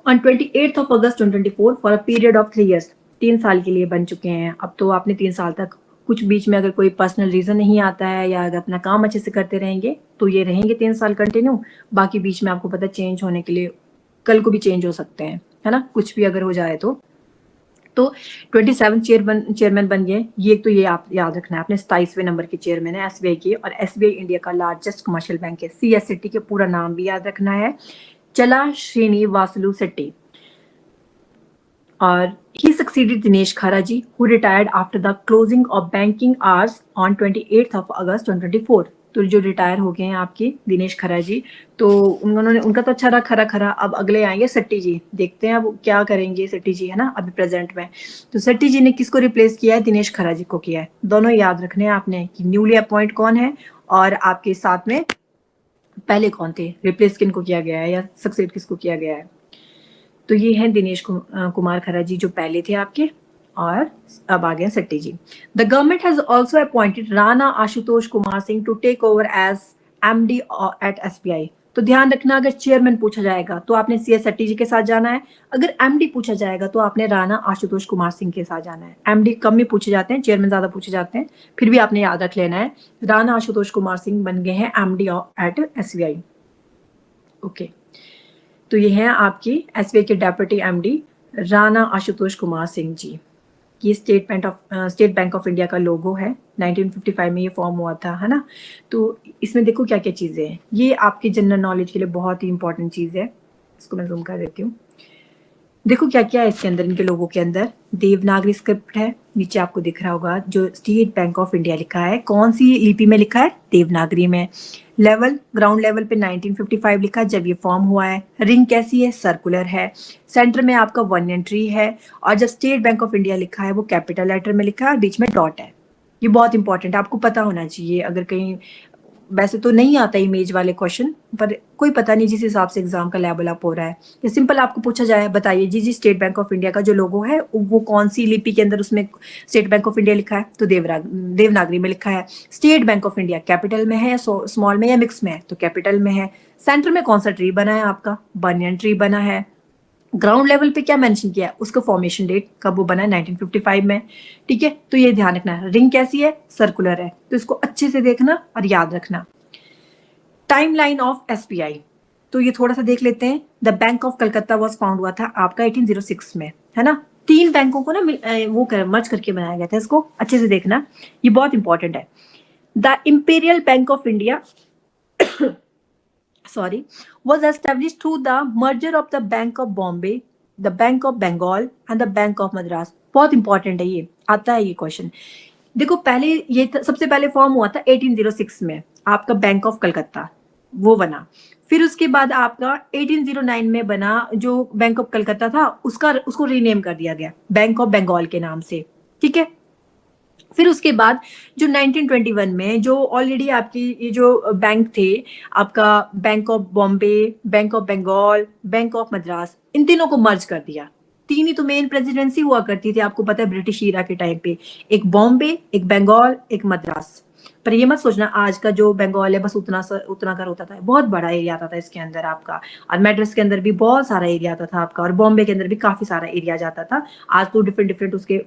On 28th of August 2024 for a period of 3 years, 3 साल के लिए बन चुके हैं। अब तो आपने 3 साल तक, कुछ बीच में अगर कोई पर्सनल रीजन नहीं आता है या अगर अपना काम अच्छे से करते रहेंगे तो ये रहेंगे 3 साल कंटिन्यू। बाकी बीच में आपको पता चेंज होने के लिए कल को भी चेंज हो सकते हैं, है ना, कुछ भी अगर हो जाए तो 27 चेयरमैन बन गए। ये तो ये आप याद रखना है, आपने 27वें नंबर के चेयरमैन है एसबीआई के, और एसबीआई इंडिया का लार्जेस्ट कमर्शियल बैंक है। CS सेट्टी के पूरा नाम भी याद रखना है, चला श्रीनिवासलू सेट्टी। और he succeeded Dinesh Kharaji, who retired after the closing of banking hours on 28th of August 2024। तो जो रिटायर हो गए हैं आपके दिनेश खरा जी, तो उन्होंने, उनका तो अच्छा रहा खरा। अब अगले आएंगे सेट्टी जी, देखते हैं अब क्या करेंगे सेट्टी जी, है ना, अभी प्रेजेंट में। तो सेट्टी जी ने किसको रिप्लेस किया है? दिनेश खरा जी को किया है। दोनों याद रखने हैं आपने कि न्यूली अपॉइंट कौन है और आपके साथ में पहले कौन थे, रिप्लेस किनको किया गया है या सक्सेड किसको किया गया है। तो ये हैं दिनेश कुमार खरा जी जो पहले थे आपके, और अब आ गए Shetty ji. The government has also appointed Rana Ashutosh Kumar Singh to take over as MD at SBI। तो ध्यान रखना, अगर चेयरमैन पूछा जाएगा तो आपने CS सेट्टी जी के साथ जाना है, अगर MD पूछा जाएगा तो आपने राणा आशुतोष कुमार सिंह के साथ जाना है। MD कम ही पूछे जाते हैं, चेयरमैन ज्यादा पूछे जाते हैं, फिर भी आपने याद रख लेना है राणा आशुतोष कुमार सिंह बन गए हैं MD एट SBI। ओके, तो ये हैं आपकी SBI के डेप्यूटी MD राणा आशुतोष कुमार सिंह जी। ये स्टेट बैंक ऑफ इंडिया का लोगो है, 1955 में ये फॉर्म हुआ था, है ना। तो इसमें देखो क्या क्या चीजें हैं, ये आपकी जनरल नॉलेज के लिए बहुत ही इंपॉर्टेंट चीज है। इसको मैं जूम कर देती हूँ। देखो क्या क्या है इसके अंदर, इनके लोगों के अंदर देवनागरी स्क्रिप्ट है, नीचे आपको दिख रहा होगा जो स्टेट बैंक ऑफ इंडिया लिखा है, कौन सी लिपि में लिखा है? देवनागरी में। लेवल, ग्राउंड लेवल पे 1955 लिखा है जब ये फॉर्म हुआ है। रिंग कैसी है? सर्कुलर है। सेंटर में आपका 1 ट्री है, और जब स्टेट बैंक ऑफ इंडिया लिखा है वो कैपिटल लेटर में लिखा है, बीच में डॉट है। ये बहुत इंपॉर्टेंट है, आपको पता होना चाहिए। अगर कहीं, वैसे तो नहीं आता इमेज वाले क्वेश्चन, पर कोई पता नहीं जिस हिसाब से एग्जाम का लेवल अप हो रहा है, ये सिंपल आपको पूछा जाए, बताइए जी स्टेट बैंक ऑफ इंडिया का जो लोगो है वो कौन सी लिपि के अंदर उसमें स्टेट बैंक ऑफ इंडिया लिखा है? तो देवनागरी में लिखा है। State Bank of India capital में है या स्मॉल में या मिक्स में है? तो कैपिटल में है। सेंटर में कौन सा ट्री बना है आपका? बनियन ट्री बना है। ग्राउंड लेवल पे क्या मेंशन किया है? उसका फॉर्मेशन डेट कब वो बना है? 1955 में। ठीक है, तो ये ध्यान रखना है। रिंग कैसी है? सर्कुलर है। तो इसको अच्छे से देखना और याद रखना। टाइमलाइन ऑफ SBI, तो ये थोड़ा सा देख लेते हैं। The bank of Calcutta was found हुआ था आपका 1806 में, है ना। 3 बैंकों को ना मर्ज करके बनाया गया था, इसको अच्छे से देखना, ये बहुत इंपॉर्टेंट है। The imperial Bank of India was established through the merger of the Bank of Bombay, the Bank of Bengal and the Bank of Madras। बहुत इंपॉर्टेंट है, ये आता है ये क्वेश्चन। देखो पहले ये सबसे पहले फॉर्म हुआ था 1806 में आपका बैंक ऑफ कलकत्ता, वो बना। फिर उसके बाद आपका 1809 में बना जो बैंक ऑफ कलकत्ता था, उसको रीनेम कर दिया गया बैंक ऑफ बंगाल के नाम से। ठीक है, फिर उसके बाद जो 1921 में जो ऑलरेडी आपकी ये जो बैंक थे, आपका bank of Bombay, bank of Bengal, bank of Madras, इन तीनों को मर्ज कर दिया। 3 ही तो मेन प्रेसिडेंसी हुआ करती थी, आपको पता है ब्रिटिश ईरा के टाइम पे, एक बॉम्बे, एक बंगाल, एक मद्रास। पर ये मत सोचना आज का जो बंगाल है बस उतना कर होता था, बहुत बड़ा एरिया आता था इसके अंदर आपका, और मैड्रास के अंदर भी बहुत सारा एरिया आता था आपका, और बॉम्बे के अंदर भी काफी सारा एरिया जाता था। आज तो डिफरेंट उसके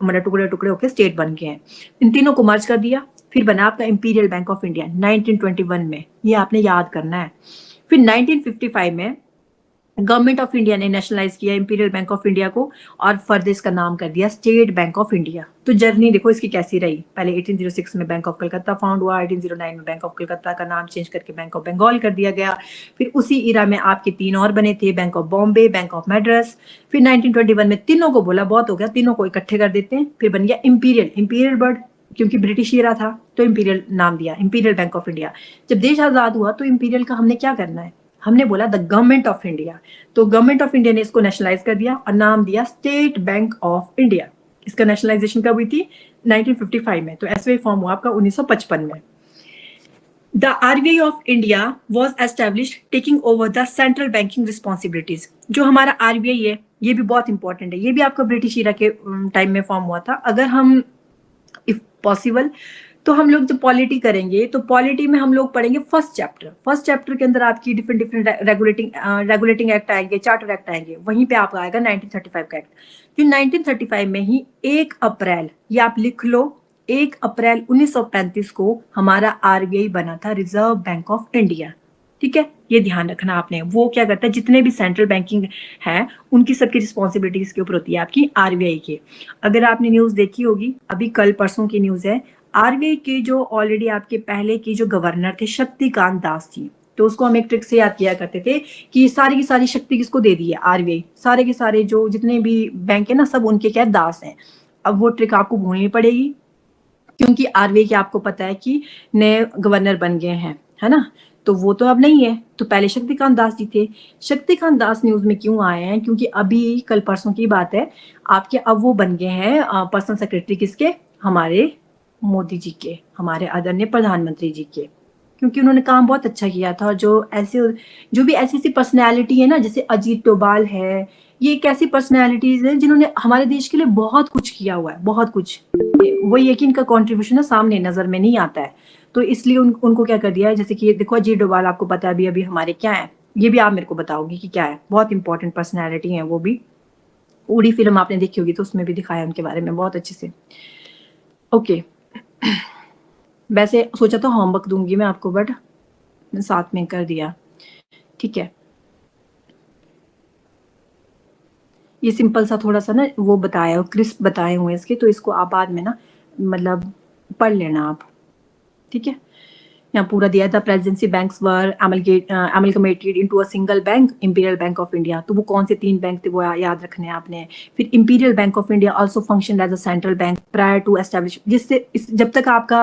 मतलब टुकड़े होकर स्टेट बन गए हैं। इन तीनों को मर्ज कर दिया, फिर बना आपका इंपीरियल बैंक ऑफ इंडिया 1921 में, ये आपने याद करना है। फिर 1955 में गवर्नमेंट ऑफ इंडिया ने नेशनलाइज किया इंपीरियल बैंक ऑफ इंडिया को और फर्दर इसका नाम कर दिया स्टेट बैंक ऑफ इंडिया। तो जर्नी देखो इसकी कैसी रही, पहले 1806 में बैंक ऑफ कलकत्ता फाउंड हुआ, 1809 में बैंक ऑफ कलकत्ता का नाम चेंज करके बैंक ऑफ बंगाल कर दिया गया, फिर उसी इरा में आपके 3 और बने थे, bank of Bombay, bank of Madras, फिर 1921 में तीनों को बोला बहुत हो गया, तीनों को इकट्ठे कर देते हैं, फिर बन गया इंपीरियल वर्ड, क्योंकि ब्रिटिश इरा था तो इंपीरियल नाम दिया, इंपीरियल बैंक ऑफ इंडिया। जब देश आजाद हुआ तो इंपीरियल का हमने क्या करना है, हमने बोला द गवर्नमेंट ऑफ इंडिया, तो गवर्नमेंट ऑफ इंडिया ने इसको नेशनलाइज कर दिया और नाम दिया स्टेट बैंक ऑफ इंडिया। इसका नेशनलाइजेशन कब हुई थी, 1955 में, तो एसबीआई फॉर्म हुआ आपका 1955 में। The RBI of India was established taking over the central banking responsibilities. जो हमारा आरबीआई है ये भी बहुत इंपॉर्टेंट है, ये भी आपका ब्रिटिश इरा के टाइम में फॉर्म हुआ था। अगर हम इफ पॉसिबल तो हम लोग जब पॉलिटी करेंगे तो पॉलिटी में हम लोग पढ़ेंगे फर्स्ट चैप्टर के अंदर आपकी डिफरेंट रेगुलेटिंग एक्ट आएंगे, चार्टर एक्ट आएंगे, वहीं पे आपका आएगा 1935 का एक्ट। फिर 1935 में ही 1 अप्रैल, ये आप लिख लो, 1 अप्रैल 1935 को हमारा आरबीआई बना था, रिजर्व बैंक ऑफ इंडिया। ठीक है, ये ध्यान रखना आपने। वो क्या करता है, जितने भी सेंट्रल बैंकिंग है उनकी सबकी रिस्पॉन्सिबिलिटीज के ऊपर होती है आपकी आरबीआई की। अगर आपने न्यूज देखी होगी, अभी कल परसों की न्यूज है, आरबीआई के जो ऑलरेडी आपके पहले की जो गवर्नर थे शक्तिकांत दास जी, तो उसको हम एक ट्रिक से याद किया करते थे कि सारी की सारी शक्ति किसको दे दी है, आरबीआई। सारे के सारे जो जितने भी बैंक है ना सब उनके क्या दास हैं। अब वो ट्रिक आपको भूलनी पड़ेगी, क्योंकि आरबीआई के आपको पता है कि नए गवर्नर बन गए हैं, है ना, तो वो तो अब नहीं है, तो पहले शक्तिकांत दास जी थे। शक्तिकांत दास न्यूज में क्यों आए हैं, क्योंकि अभी कल परसों की बात है आपके, अब वो बन गए हैं पर्सनल सेक्रेटरी किसके, हमारे मोदी जी के, हमारे आदरणीय प्रधानमंत्री जी के, क्योंकि उन्होंने काम बहुत अच्छा किया था। और जो भी ऐसी पर्सनैलिटी है ना, जैसे अजीत डोभाल है, ये एक ऐसी पर्सनैलिटीज है जिन्होंने हमारे देश के लिए बहुत कुछ किया हुआ है, बहुत कुछ। वही है कि इनका कॉन्ट्रीब्यूशन ना सामने नजर में नहीं आता है, तो इसलिए उनको क्या कर दिया है, जैसे कि देखो अजीत डोभाल आपको पता है अभी हमारे क्या है, ये भी आप मेरे को बताओगे कि क्या है, बहुत इंपॉर्टेंट पर्सनैलिटी है वो भी। उड़ी फिल्म आपने देखी होगी तो उसमें भी दिखाया उनके बारे में बहुत अच्छे से। ओके, वैसे सोचा तो होमवर्क दूंगी मैं आपको, बट साथ में कर दिया। ठीक है, ये सिंपल सा थोड़ा सा ना वो बताया, क्रिस्प बताए हुए इसके, तो इसको आप बाद में ना मतलब पढ़ लेना आप। ठीक है, यहाँ पूरा दिया था, presidency banks were amalgamated into a single bank, imperial Bank of India. तो वो कौन से 3 बैंक थे वो याद रखने हैं आपने। फिर Imperial Bank of India also function as a central bank prior to establish, जिससे जब तक आपका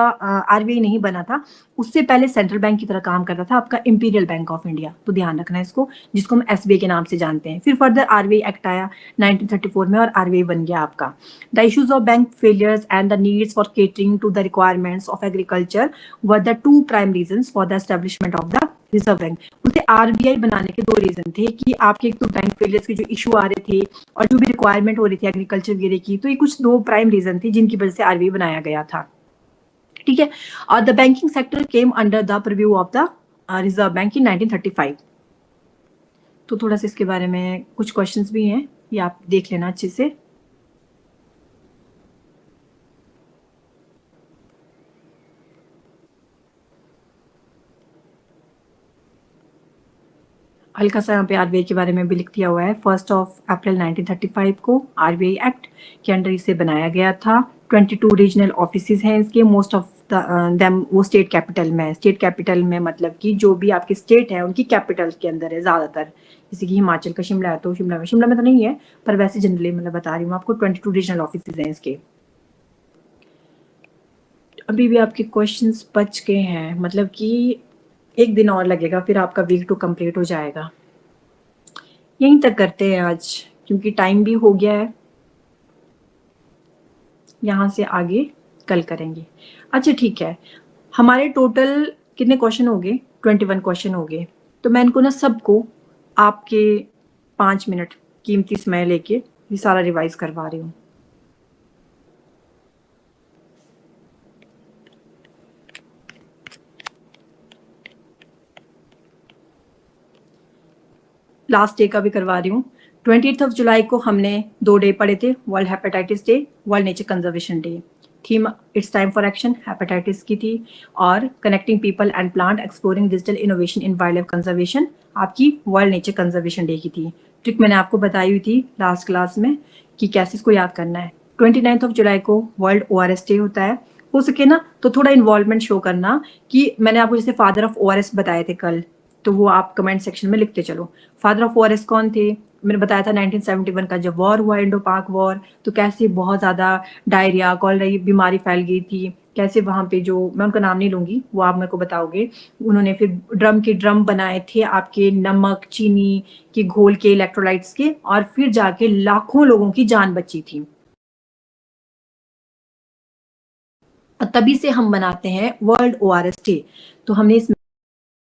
आरबीआई नहीं बना था उससे पहले सेंट्रल बैंक की तरह काम करता था आपका इंपीरियल बैंक ऑफ इंडिया, तो ध्यान रखना है इसको, जिसको हम एसबीआई के नाम से जानते हैं। फिर फर्दर आरबीआई एक्ट आया 1934 में और आरबीआई बन गया आपका। The issues of bank failures and the needs for catering to the requirements of agriculture were the 2 prime reasons for the establishment of the Reserve Bank. उसे आरबीआई बनाने के 2 reason थे कि आपके एक तो बैंक फेलियर्स के जो इशू आ रहे थे और जो भी रिक्वायरमेंट हो रही थी एग्रीकल्चर वगैरह की, तो ये कुछ 2 प्राइम रीजन थे जिनकी वजह से आरबीआई बनाया गया था। ठीक है, और the banking sector came under the preview of the Reserve Bank in 1935। तो थोड़ा सा इसके बारे में कुछ क्वेश्चंस भी हैं, ये आप देख लेना अच्छे से। हल्का सा यहाँ पे आरबीआई के बारे में भी लिख दिया हुआ है। 1 अप्रैल 1935 को आरबीआई एक्ट के अंडर इसे बनाया गया था। 22 रीजनल ऑफिसेज हैं इसके, मोस्ट ऑफ देम वो स्टेट कैपिटल में। स्टेट कैपिटल में मतलब कि जो भी आपकी स्टेट है उनकी कैपिटल के अंदर है ज्यादातर, जैसे कि हिमाचल का शिमला है तो शिमला में तो नहीं है, पर वैसे जनरली मतलब बता रही हूँ आपको 22 रीजनल ऑफिसेज हैं इसके। अभी भी आपके क्वेश्चंस बच गए हैं, मतलब कि 1 दिन और लगेगा फिर आपका वीक 2 कंप्लीट हो जाएगा। यहीं तक करते हैं आज, क्योंकि टाइम भी हो गया है, यहाँ से आगे कल करेंगे। अच्छा ठीक है, हमारे टोटल कितने क्वेश्चन हो गए, 21 क्वेश्चन हो गए। तो मैं इनको ना सबको आपके 5 मिनट कीमती समय लेके ये सारा रिवाइज करवा रही हूँ। लास्ट डे का भी करवा रही हूँ। 28 जुलाई को हमने 2 डे पढ़े थे, world hepatitis day, world nature conservation day. Theme it's time for action hepatitis की थी, और connecting people and plant exploring digital innovation in wild life conservation आपकी वर्ल्ड नेचर कंजर्वेशन डे की थी। ट्रिक मैंने आपको बताई हुई थी लास्ट क्लास में कि कैसे इसको याद करना है। 29 जुलाई को वर्ल्ड ORS डे होता है। हो सके ना तो थोड़ा इन्वॉल्वमेंट शो करना कि मैंने आपको जैसे फादर ऑफ ORS बताए थे कल, तो वो आप कमेंट सेक्शन में लिखते चलो। फादर ऑफ ORS कौन थे? मैंने बताया था 1971 का जब वॉर हुआ, इंडो पाक वॉर, तो कैसे बहुत ज्यादा डायरिया कॉलरा बीमारी फैल गई थी, कैसे वहां पे जो मैं उनका नाम नहीं लूंगी वो आप मेरे को बताओगे, उन्होंने फिर ड्रम बनाए थे आपके नमक चीनी के घोल के इलेक्ट्रोलाइट्स के, और फिर जाके लाखों लोगों की जान बची थी। और तभी से हम बनाते हैं वर्ल्ड ORS डे। तो हमने इस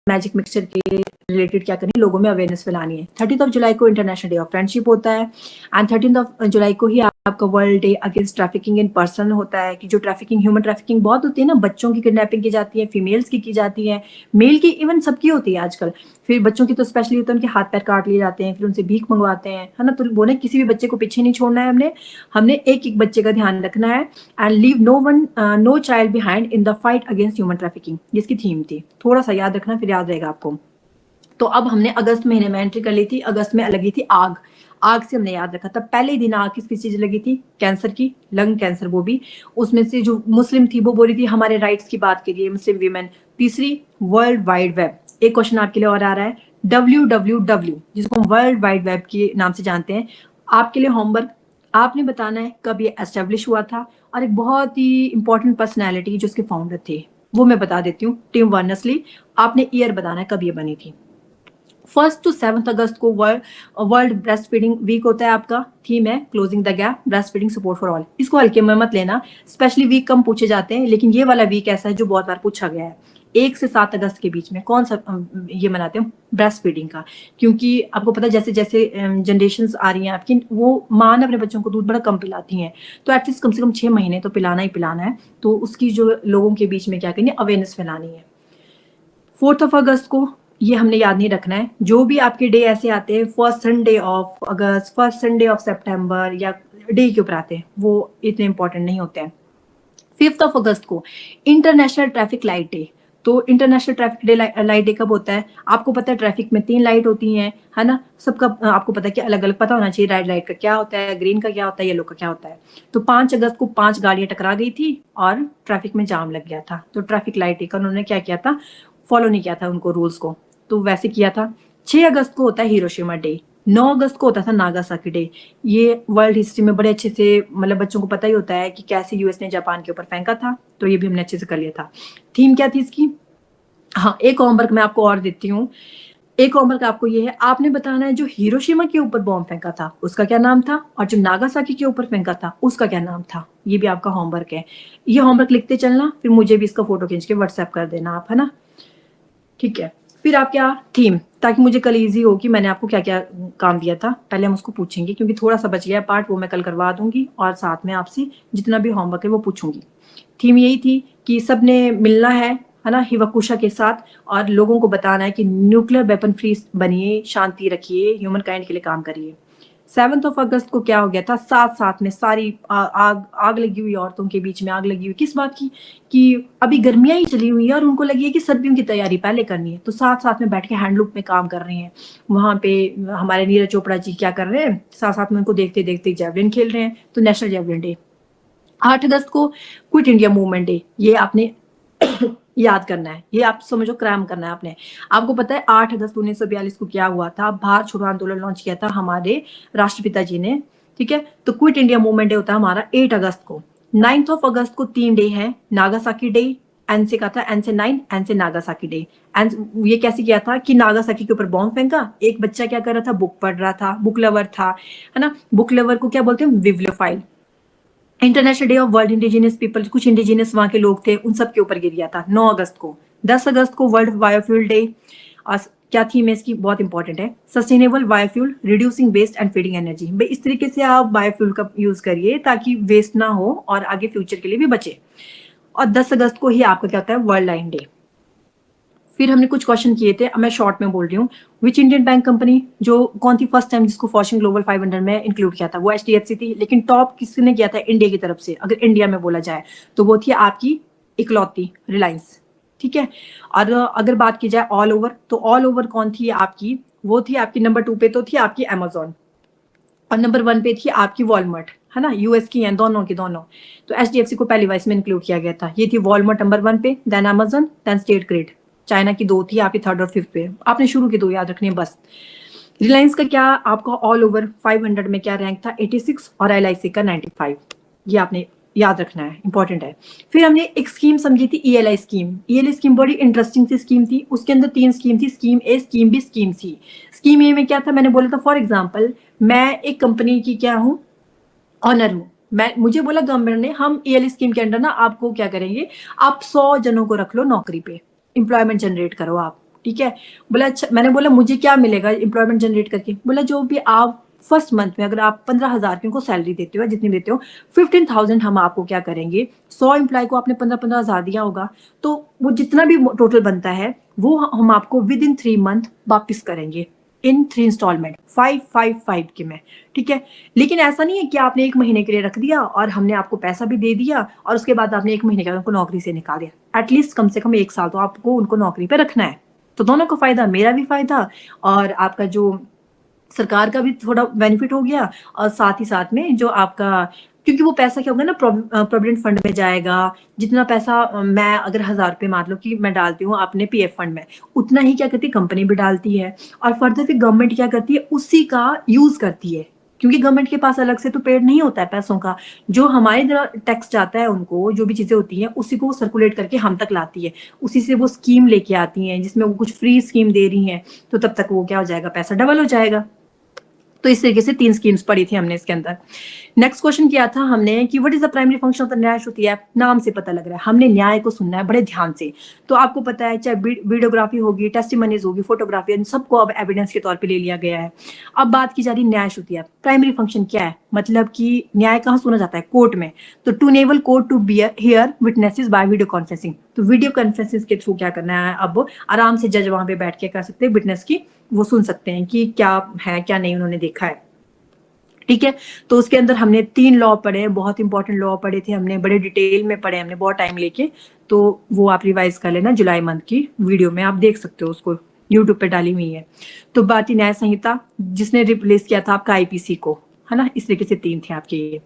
मैजिक मिक्सचर के रिलेटेड क्या करनी है, लोगों में अवेयरनेस फैलानी है। 30 जुलाई को इंटरनेशनल डे ऑफ फ्रेंडशिप होता है, एंड 13 जुलाई को ही आपका world day against trafficking in person होता है, कि जो ट्रैफिकिंग ह्यूमन ट्रैफिकिंग बहुत होती है ना, बच्चों की किडनैपिंग की जाती है, फीमेल्स की जाती है, मेल की इवन सबकी होती है आजकल। फिर बच्चों की तो स्पेशली होता है, उनके हाथ पैर काट लिए जाते हैं, फिर उनसे भीख मंगवाते हैं, है ना। तो बोले किसी भी बच्चे को पीछे नहीं छोड़ना है, हमने एक एक बच्चे का ध्यान रखना है, and leave no child behind in the fight against human trafficking, जिसकी थीम थी। थोड़ा सा याद रखना, फिर याद रहेगा आपको। तो अब हमने अगस्त महीने में एंट्री कर ली थी। अगस्त में लगी थी आग से हमने याद रखा था। पहले दिन आग किस चीज लगी थी? कैंसर की, लंग कैंसर। वो भी उसमें से जो मुस्लिम थी वो बोल रही थी हमारे राइट्स की बात करिए, मुस्लिम वीमेन। तीसरी वर्ल्ड वाइड वेब। एक क्वेश्चन आपके लिए और आ रहा है, WWW जिसको हम वर्ल्ड वाइड वेब के नाम से जानते हैं। आपके लिए होमवर्क, आपने बताना है कब ये एस्टेब्लिश हुआ था, और एक बहुत ही इंपॉर्टेंट पर्सनैलिटी जो उसके फाउंडर थे वो मैं बता देती हूँ, टिम बर्नर्स-ली। आपने ईयर बताना है कब ये बनी थी। 1 to 7 अगस्त को वर्ल्ड ब्रेस्ट फीडिंग वीक होता है आपका। थीम है closing the gap, breast feeding support for all. इसको हल्के में मत लेना, स्पेशली वीक कम पूछे जाते हैं, लेकिन ये वाला वीक ऐसा है जो बहुत बार पूछा गया है। 1 से 7 अगस्त के बीच में कौन सा ये मनाते हैं? ब्रेस्ट फीडिंग का। क्योंकि आपको पता है जैसे जैसे जनरेशन आ रही हैं आपकी, वो माँ ने अपने बच्चों को दूध बड़ा कम पिलाती हैं, तो एटलीस्ट कम से कम 6 महीने तो पिलाना ही पिलाना है। तो उसकी जो लोगों के बीच में क्या करनी है, अवेयरनेस फैलानी है। 4 अगस्त को ये हमने याद नहीं रखना है। जो भी आपके डे ऐसे आते हैं, first Sunday of August, first Sunday of September, या डे के ऊपर आते हैं, वो इतने इंपॉर्टेंट नहीं होते हैं। 5 अगस्त को इंटरनेशनल ट्रैफिक लाइट डे। तो international traffic day light day कब होता है? आपको पता है ट्रैफिक में 3 लाइट होती हैं, है ना। सबका आपको पता है कि अलग अलग पता होना चाहिए, रेड लाइट का क्या होता है, ग्रीन का क्या होता है, येलो का क्या होता है। तो 5 अगस्त को 5 गाड़ियां टकरा गई थी और ट्रैफिक में जाम लग गया था। तो ट्रैफिक लाइट डे का उन्होंने क्या किया था, फॉलो नहीं किया था उनको रूल्स को, तो वैसे किया था। 6 अगस्त को होता है हिरोशिमा डे। 9 अगस्त को होता था नागासाकी डे। ये वर्ल्ड हिस्ट्री में बड़े अच्छे से मतलब बच्चों को पता ही होता है कि कैसे यूएस ने जापान के ऊपर फेंका था, तो ये भी हमने अच्छे से कर लिया था। थीम क्या थी इसकी? हाँ, एक होमवर्क मैं आपको और देती हूँ। एक होमवर्क आपको ये है, आपने बताना है जो हिरोशिमा के ऊपर बॉम्ब फेंका था उसका क्या नाम था, और जो नागासाकी के ऊपर फेंका था उसका क्या नाम था। ये भी आपका होमवर्क है। ये होमवर्क लिखते चलना, फिर मुझे भी इसका फोटो खींच के व्हाट्सएप कर देना आप, है ना। ठीक है। फिर आप क्या थीम, ताकि मुझे कल इजी हो कि मैंने आपको क्या क्या काम दिया था, पहले हम उसको पूछेंगे, क्योंकि थोड़ा सा बच गया पार्ट, वो मैं कल करवा दूंगी, और साथ में आपसे जितना भी होमवर्क है वो पूछूंगी। थीम यही थी कि सबने मिलना है ना, हिवाकुशा के साथ, और लोगों को बताना है कि न्यूक्लियर वेपन फ्री बनिए, शांति रखिए, ह्यूमन काइंड के लिए काम करिए। 7 अगस्त को क्या हो गया था, साथ में सारी आग लगी हुई, औरतों के बीच में आग लगी हुई, किस बात की, कि अभी गर्मियां ही चली हुई है और उनको लगी है कि सर्दियों की तैयारी पहले करनी है, तो साथ में बैठ के हैंडलूम में काम कर रहे हैं। वहां पे हमारे नीरज चोपड़ा जी क्या कर रहे हैं, साथ में उनको देखते देखते जैवलिन खेल रहे हैं, तो नेशनल जैवलिन डे। 8 अगस्त को क्विट इंडिया मूवमेंट डे, ये आपने याद करना है, ये आप समझो क्रैम करना है आपने। आपको पता है 8 अगस्त 1942 को क्या हुआ था, भारत छोड़ो आंदोलन लॉन्च किया था हमारे राष्ट्रपिता जी ने, ठीक है। तो क्विट इंडिया मूवमेंट डे होता है हमारा 8 अगस्त को। 9 अगस्त को 3 डे है, नागासाकी डे, एन से का था, एन से 9, एन से नागासाकी डे। एन ये कैसे किया था कि नागासाकी के ऊपर बॉम्ब फेंका, एक बच्चा क्या कर रहा था, बुक पढ़ रहा था, बुक लवर था, है ना। बुक लवर को क्या बोलते हैं, bibliophile. International day of world indigenous people, कुछ इंडिजिनियस वहां के लोग थे, उन सब के ऊपर गिर गया था 9 अगस्त को। 10 अगस्त को वर्ल्ड बायोफ्यूल डे, और क्या थीम है इसकी, बहुत इंपॉर्टेंट है, sustainable biofuel, reducing waste and feeding energy. भाई इस तरीके से आप बायोफ्यूल का यूज करिए ताकि वेस्ट ना हो और आगे फ्यूचर के लिए भी बचे। और 10 अगस्त को ही आपका क्या होता है, वर्ल्ड लाइन डे। फिर हमने कुछ क्वेश्चन किए थे, मैं शॉर्ट में बोल रही हूँ। विच इंडियन बैंक कंपनी, जो कौन थी फर्स्ट टाइम जिसको फॉर्च्यून ग्लोबल 500 में इंक्लूड किया था, वो HDFC थी, लेकिन टॉप किसने किया था इंडिया की तरफ से, अगर इंडिया में बोला जाए तो वो थी आपकी इकलौती रिलायंस, ठीक है। और अगर बात की जाए ऑल ओवर, तो ऑल ओवर कौन थी आपकी, वो थी आपकी नंबर 2 पे तो थी आपकी अमेजोन, और नंबर 1 पे थी आपकी वॉलमार्ट, है ना, यूएस की हैं दोनों की दोनों। तो एचडीएफसी को पहली वाइस में इंक्लूड किया गया था। ये थी वॉलमार्ट नंबर 1 पे, then Amazon, then state grid. China की 2 थी आपकी 3rd और 5th पे, आपने शुरू की 2 याद रखनी है बस। रिलायंस का क्या आपका ऑल ओवर 500 में क्या रैंक था, 86, और एलआईसी का 95। ये आपने याद रखना है, इंपॉर्टेंट है। फिर हमने एक स्कीम समझी थी ईएलआई स्कीम। ईएलआई स्कीम बड़ी इंटरेस्टिंग सी स्कीम थी। उसके अंदर 3 स्कीम थी, स्कीम ए, स्कीम बी, स्कीम सी। स्कीम ए में क्या था, मैंने बोला था फॉर एग्जाम्पल मैं एक कंपनी की क्या हूँ, ऑनर हूँ। मुझे बोला गवर्नमेंट ने हम ईएलआई स्कीम के अंडर ना आपको क्या करेंगे, आप 100 जनों को रख लो नौकरी पे, एम्प्लॉयमेंट जनरेट करो आप, ठीक है। बोला अच्छा, मैंने बोला मुझे क्या मिलेगा एम्प्लॉयमेंट जनरेट करके, बोला जो भी आप फर्स्ट मंथ में अगर आप 15,000 की उनको सैलरी देते हो, जितनी देते हो 15,000 हम आपको क्या करेंगे, 100 एम्प्लॉय को आपने 15,000 दिया होगा, तो वो जितना भी टोटल बनता है वो हम आपको विद इन 3 मंथ वापिस करेंगे इन 3 इंस्टॉलमेंट 555 के में, ठीक है। लेकिन ऐसा नहीं है कि आपने 1 महीने के लिए रख दिया और हमने आपको पैसा भी दे दिया और उसके बाद आपने 1 महीने के बाद उनको नौकरी से निकाल दिया। एटलीस्ट कम से कम 1 साल तो आपको उनको नौकरी पे रखना है। तो दोनों का फायदा, मेरा भी फायदा और आपका जो सरकार का भी थोड़ा बेनिफिट हो गया, और साथ ही साथ में जो आपका, क्योंकि वो पैसा क्या होगा ना प्रोविडेंट फंड में जाएगा। जितना पैसा मैं अगर 1000 रुपये मान लो कि मैं डालती हूँ अपने पीएफ फंड में, उतना ही क्या करती है कंपनी भी डालती है, और फर्दर फिर गवर्नमेंट क्या करती है उसी का यूज करती है, क्योंकि गवर्नमेंट के पास अलग से तो पेड़ नहीं होता है पैसों का। जो हमारे टैक्स जाता है उनको, जो भी चीजें होती हैं उसी को सर्कुलेट करके हम तक लाती है, उसी से वो स्कीम लेके आती हैं जिसमें वो कुछ फ्री स्कीम दे रही हैं, तो तब तक वो क्या हो जाएगा, पैसा डबल हो जाएगा। तो इस तरीके से 3 स्कीम्स पढ़ी थी हमने इसके अंदर। नेक्स्ट क्वेश्चन किया था हमने कि what is the primary function of the Nyayashruti app. नाम से पता लग रहा है हमने न्याय को सुनना है बड़े ध्यान से। तो आपको पता है चाहे वीडियोग्राफी होगी, टेस्टिमनीज होगी, फोटोग्राफी, इन सबको अब एविडेंस के तौर पे ले लिया गया है। अब बात की जा रही न्यायश्रुति ऐप। प्राइमरी फंक्शन क्या है, मतलब कि न्याय कहाँ सुना जाता है, कोर्ट में। तो to enable court to hear witnesses by video conferencing. तो वीडियो कॉन्फ्रेंसिंग के थ्रू क्या करना है, अब आराम से जज वहां पे बैठ के कर सकते हैं, विटनेस की वो सुन सकते हैं कि क्या है क्या नहीं उन्होंने देखा है, ठीक है। तो उसके अंदर हमने 3 लॉ पढ़े, बहुत इंपॉर्टेंट लॉ पढ़े थे हमने, बड़े डिटेल में पढ़े हमने, बहुत टाइम लेके। तो वो आप रिवाइज कर लेना, जुलाई मंथ की वीडियो में आप देख सकते हो, उसको यूट्यूब पे डाली हुई है। तो भारतीय न्याय संहिता जिसने रिप्लेस किया था आपका आईपीसी को, है ना, इस तरीके से 3 थे आपके ये।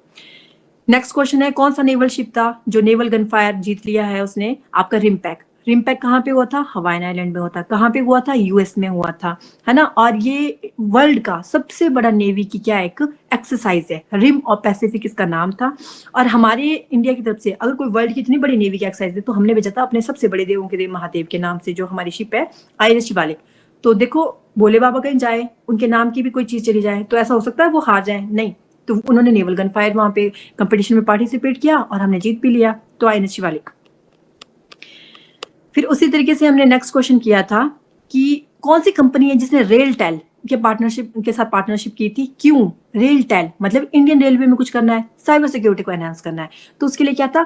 नेक्स्ट क्वेश्चन है कौन सा नेवल शिप था जो नेवल गनफायर जीत लिया है उसने, आपका रिम्पैक। रिम्पैक कहाँ पे हुआ था, हवाई आइलैंड में हुआ था। कहाँ पे हुआ था, यूएस में हुआ था, है ना। और ये वर्ल्ड का सबसे बड़ा नेवी की क्या एक एक्सरसाइज है, रिम और पैसिफिक इसका नाम था। और हमारे इंडिया की तरफ से अगर कोई वर्ल्ड की इतनी बड़ी नेवी की एक्सरसाइज है तो हमने भेजा था अपने सबसे बड़े देवों के देव महादेव के नाम से जो हमारी शिप है आईएनएस शिवालिक। तो देखो भोले बाबा कहीं जाए, उनके नाम की भी कोई चीज चली जाए तो ऐसा हो सकता है वो हार जाए, नहीं। तो उन्होंने नेवल गन फायर वहां पे कंपटीशन में पार्टिसिपेट किया और हमने जीत भी लिया, तो आईएनएस शिवालिक। फिर उसी तरीके से हमने नेक्स्ट क्वेश्चन किया था कि कौन सी कंपनी है जिसने रेलटेल के साथ पार्टनरशिप की थी, क्यों रेलटेल, मतलब इंडियन रेलवे में कुछ करना है, साइबर सिक्योरिटी को एनहांस करना है। तो उसके लिए क्या था,